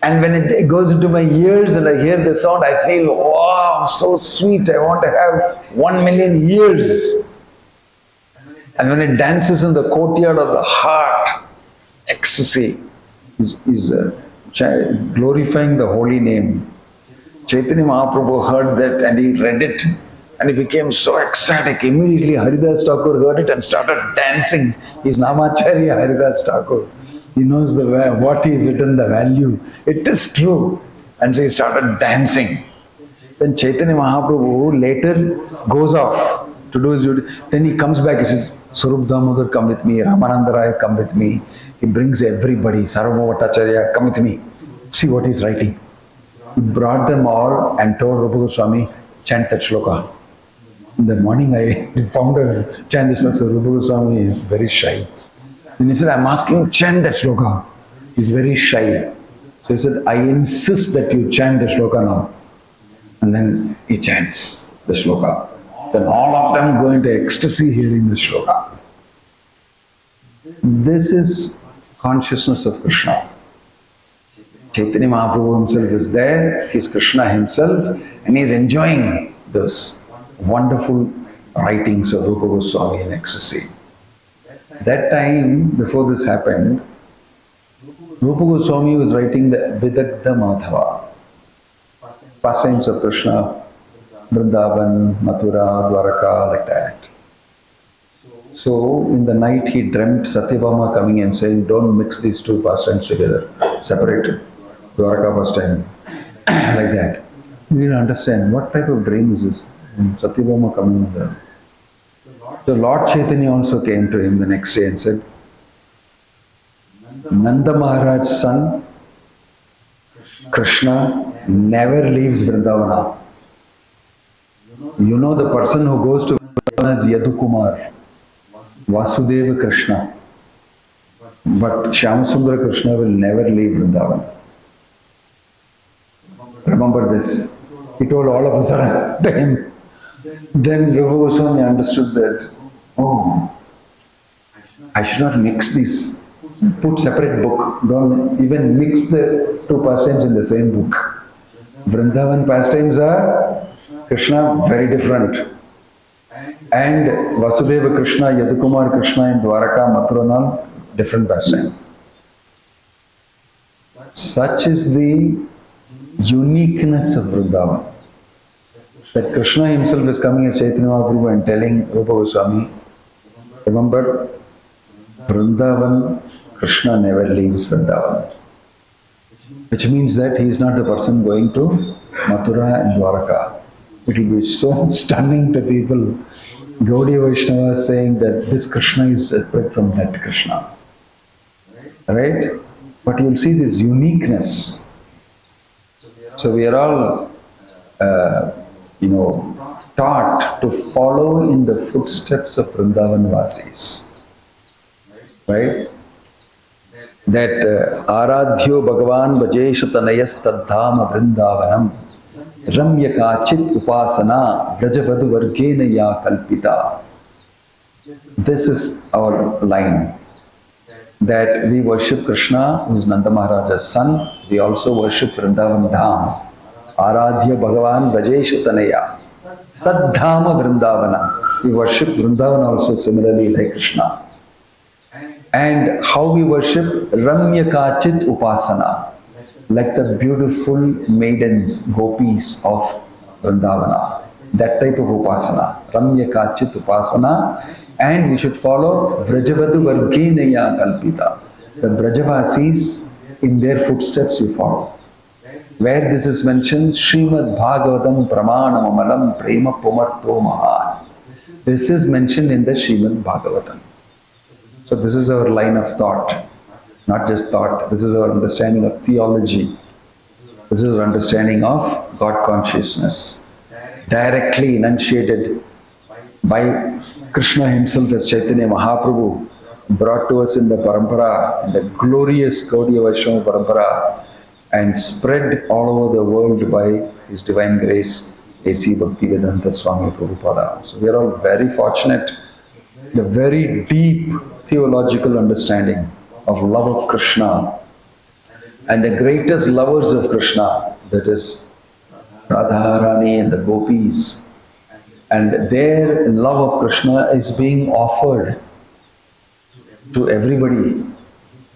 [SPEAKER 1] And when it goes into my ears and I hear the sound, I feel, wow, so sweet, I want to have 1 million ears. And when it dances in the courtyard of the heart, ecstasy is glorifying the holy name. Chaitanya Mahaprabhu heard that and he read it and he became so ecstatic. Immediately Haridas Thakur heard it and started dancing. He's Namacharya Haridas Thakur. He knows what he's written, the value. It is true. And so he started dancing. Then Chaitanya Mahaprabhu later goes off to do his duty. Then he comes back, he says, "Sarup Damodar, come with me. Ramananda Raya, come with me." He brings everybody. Sarvabhauma Bhattacharya, come with me. See what he's writing. He brought them all and told Rupa Goswami, "Chant that shloka." In the morning I found her chant this one, so Rupa Goswami is very shy. Then he said, "I'm asking, chant that shloka." He's very shy. So he said, "I insist that you chant the shloka now." And then he chants the shloka. Then all of them go into ecstasy hearing the shloka. This is consciousness of Krishna. Chaitanya Mahaprabhu himself is there, he is Krishna himself, and he is enjoying those wonderful writings of Rupa Goswami in ecstasy. That time, before this happened, Rupa Goswami was writing the Vidagdha Madhava, Pastimes of Krishna, Vrindavan, Mathura, Dwaraka, like that. So, in the night he dreamt Satyabhama coming and saying, "Don't mix these two pastimes together, separate it. Dwaraka pastime," like that. You didn't understand what type of dream is this. Satyabhama coming there. So Lord Chaitanya also came to him the next day and said, "Nanda Maharaj's son, Krishna, never leaves Vrindavana. You know the person who goes to Vrindavana is Yadukumar, Vasudeva Krishna. But Shyamasundara Krishna will never leave Vrindavan." Remember this. He told all of us at the time. Then Rupa Goswami understood that, oh, I should not mix these. Put separate book. Don't even mix the two pastimes in the same book. Vrindavan pastimes are Krishna, very different. And Vasudeva Krishna, Yadukumar Krishna in Dwaraka, Mathura, different pastime. Such is the uniqueness of Vrindavan. That Krishna himself is coming as Chaitanya Mahaprabhu and telling Rupa Goswami, remember, Vrindavan, Krishna never leaves Vrindavan. Which means that he is not the person going to Mathura and Dwaraka. It will be so stunning to people. Gaudiya Vaishnavas saying that this Krishna is separate from that Krishna. Right? But you will see this uniqueness. So we are all, taught to follow in the footsteps of Vrindavan Vasis. Right? That Aradhyo Bhagavan Vajesha Tanayas Tadhama Vrindavanam Ramya Kachit Upasana Vrajavadu Vargena Ya Kalpita. This is our line. That we worship Krishna, who is Nanda Maharaja's son. We also worship Vrindavan Dham. Aradhya Bhagavan Vajesha Tanaya Tadhama Vrindavana. We worship Vrindavan also similarly like Krishna. And how we worship Ramya Kachit Upasana, like the beautiful maidens, gopis of Vrindavana. That type of Upasana, Ramya Kachit Upasana. And we should follow Vrajavadu Vargenaya Kalpita. The Brajavasis, in their footsteps you follow. Where this is mentioned, Srimad Bhagavatham Pramanam Amalam Prema Pumarto Mahan. This is mentioned in the Srimad Bhagavatham. So this is our line of thought, not just thought. This is our understanding of theology. This is our understanding of God consciousness, directly enunciated by Krishna himself as Chaitanya Mahaprabhu, brought to us in the parampara, in the glorious Gaudiya Vaishnava parampara, and spread all over the world by His Divine Grace, A.C. Bhaktivedanta Swami Prabhupada. So we are all very fortunate. The very deep theological understanding of love of Krishna and the greatest lovers of Krishna, that is Radharani and the gopis, and their love of Krishna is being offered to everybody,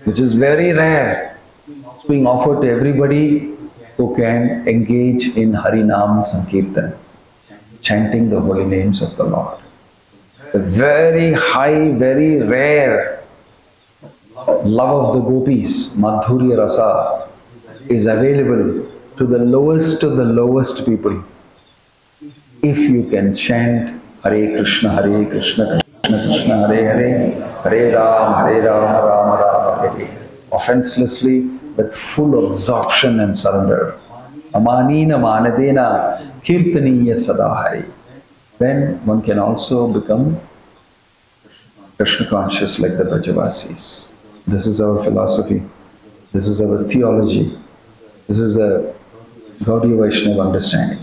[SPEAKER 1] which is very rare. It's being offered to everybody who can engage in Harinam Sankirtan, chanting the holy names of the Lord. A very high, very rare love of the gopis, Madhurya Rasa, is available to the lowest of the lowest people. If you can chant Hare Krishna, Krishna Krishna, Hare Hare, Hare Ram, Rama Rama, Hare, offenselessly, with full absorption and surrender. Amanina Manadena Kirtaniya Sadahari. Then one can also become Krishna conscious like the Brajavasis. This is our philosophy. This is our theology. This is a Gaudiya Vaishnava understanding.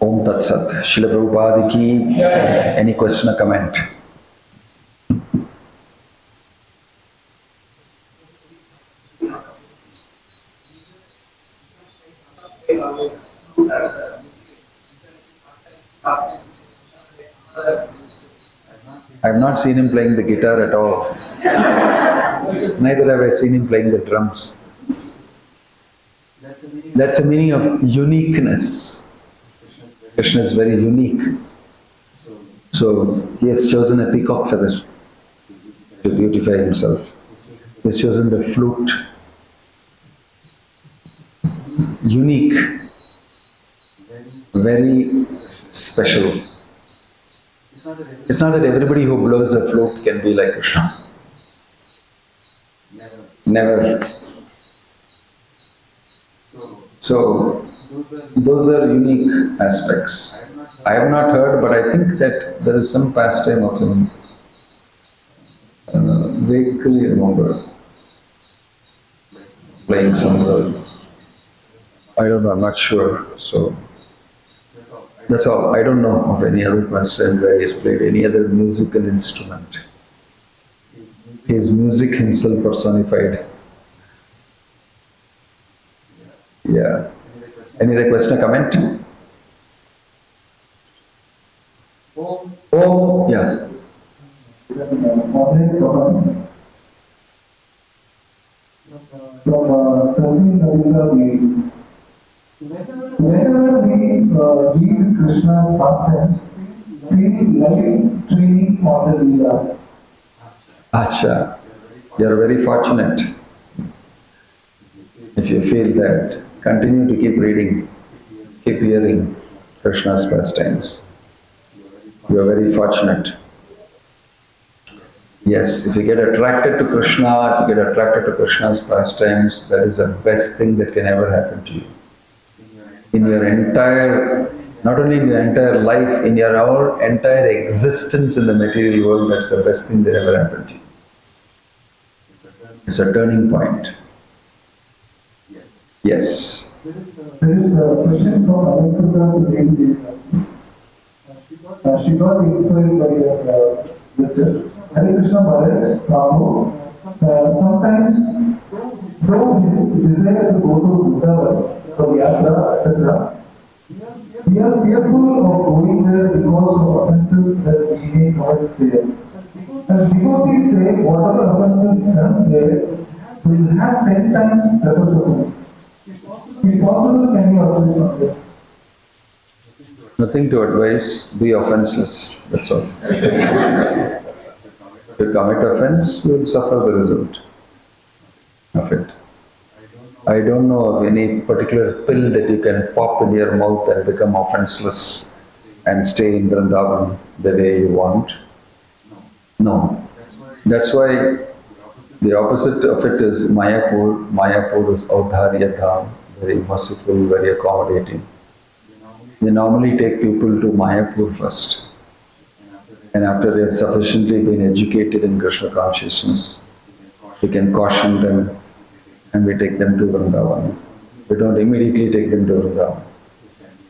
[SPEAKER 1] Om Tat Sat. Srila Prabhupada ki. Any question or comment? I have not seen him playing the guitar at all. Neither have I seen him playing the drums. That's the meaning of uniqueness. Krishna is very unique. So he has chosen a peacock feather to beautify himself. He has chosen the flute. Unique. Very special. It's not that everybody who blows a flute can be like Krishna. Never. So, those are unique aspects. I have not heard, but I think that there is some pastime of him. Vaguely remember playing some I don't know, I'm not sure. So that's all. I don't know of any other question where he has played any other musical instrument. He is music himself personified. Yeah. Any other question or comment? Oh, yeah.
[SPEAKER 3] Whenever we read Krishna's pastimes, feel light streaming on the Leelas.
[SPEAKER 1] Acha, you are very fortunate. If you feel that, continue to keep reading, keep hearing Krishna's pastimes. You are very fortunate. Yes, if you get attracted to Krishna, if you get attracted to Krishna's pastimes, that is the best thing that can ever happen to you. In your entire, not only in your entire life, in your whole entire existence in the material world, that's the best thing that ever happened to you. It's a turning point. Yes.
[SPEAKER 3] There is a question from Anukrita's Vedic. She got inspired by the lecture. Hare Krishna Maharaj, Prabhu, sometimes, though his desire to go to Vrindavan for yatra, etc., we are fearful of going there because of offenses that we may commit there. As devotees say, whatever offenses come there will have 10 times repercussions. If possible, can you advise on this?
[SPEAKER 1] Nothing to advise, be offenseless, that's all. If you commit offense, you will suffer the result of it. I don't know of any particular pill that you can pop in your mouth and become offenseless and stay in Vrindavan the way you want. No. That's why the opposite of it is Mayapur. Mayapur is Audharya Dham, very merciful, very accommodating. We normally take people to Mayapur first. And after they have sufficiently been educated in Krishna consciousness, we can caution them and we take them to Vrindavan. We don't immediately take them to Vrindavan.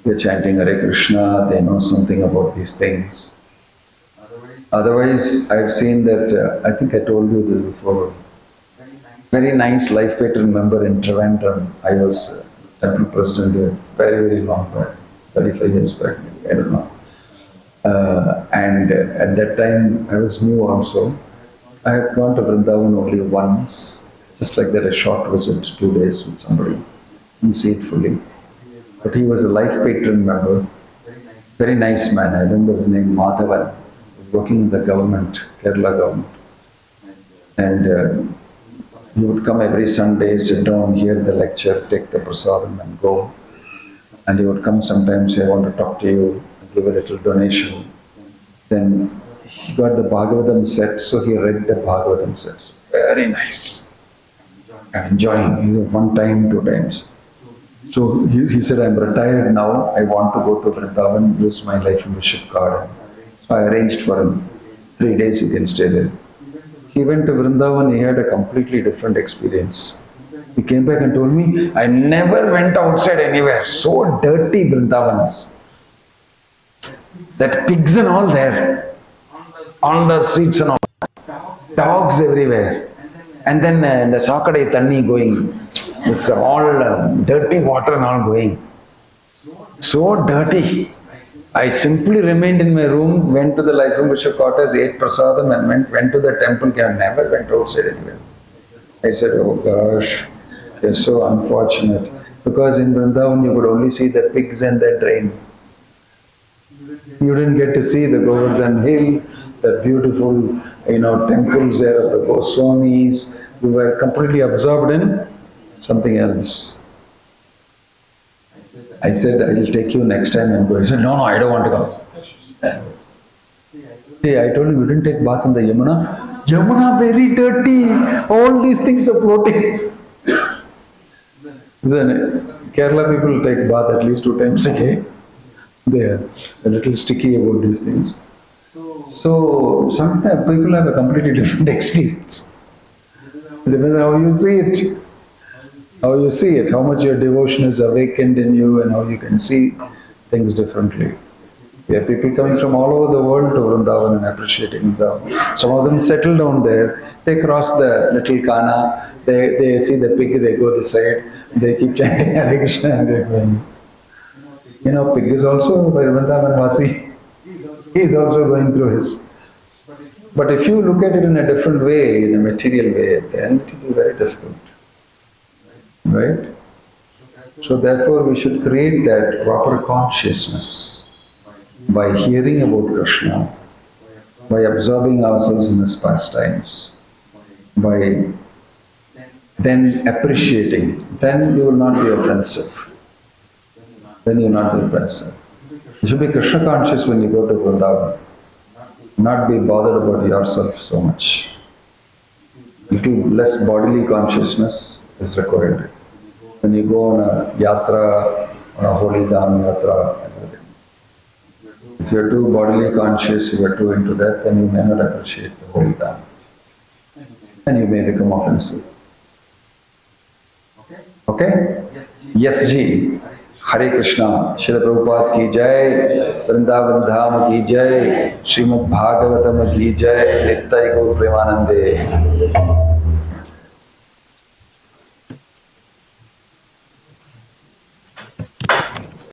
[SPEAKER 1] They're chanting Hare Krishna, they know something about these things. Otherwise, I've seen that, I think I told you this before, very nice life patron member in Trivandrum. I was temple president there very, very long back, 35 years back, I don't know. And at that time, I was new also. I had gone to Vrindavan only once, just like that, a short visit, 2 days with somebody, and see it fully. But he was a life patron member, very nice man. I remember his name, Madhavan. He was working in the government, Kerala government. And he would come every Sunday, sit down, hear the lecture, take the prasadam and go. And he would come sometimes, say, I want to talk to you, give a little donation. Then he got the Bhagavatham set, so he read the Bhagavatham set. So very nice. I'm enjoying. One time, 2 times. So he said, I'm retired now. I want to go to Vrindavan, use my life membership card. So I arranged for him. 3 days you can stay there. He went to Vrindavan, he had a completely different experience. He came back and told me, I never went outside anywhere. So dirty Vrindavan is. That pigs and all there, on the streets and all, dogs everywhere. And then the Sakade Tanni going, this all dirty water and all going. So dirty. I simply remained in my room, went to the life membership quarters, ate prasadam and went to the temple. I never went outside anywhere. I said, oh gosh, you're so unfortunate. Because in Vrindavan you could only see the pigs and the drain. You didn't get to see the Govardhan Hill, the beautiful, temples there of the Goswamis. We were completely absorbed in something else. I said, I will take you next time and go. He said, no, I don't want to go. See, I told him, you didn't take bath in the Yamuna? Yamuna very dirty. All these things are floating. Kerala people take bath at least 2 times a day. They are a little sticky about these things. So sometimes people have a completely different experience. It depends on how you see it. How you see it, how much your devotion is awakened in you and how you can see things differently. We have people coming from all over the world to Vrindavan and appreciating Vrindavan. Some of them settle down there, they cross the little Kana, they see the pig, they go this side, they keep chanting Hare Krishna and they're going. You know, pig is also by Vrindavan Vasi. He is also going through his. But if you look at it in a different way, in a material way, then it will be very difficult. Right? So therefore we should create that proper consciousness by hearing about Krishna, by observing ourselves in his pastimes, by then appreciating, then you will not be offensive. Then you will not be offensive. You should be Krishna conscious when you go to Vrindavan. Not be bothered about yourself so much. Little less bodily consciousness is required. When you go on a yatra, on a holy dham yatra, everything. If you are too bodily conscious, you are too into that, then you may not appreciate the holy dham. And you may become offensive. Okay? Yes, ji. Hare Krishna. Srila Prabhupada ki jai. Vrindavan Dham ki jai. Srimad Bhagavatham ki jai. Nittai Gaur Premanande.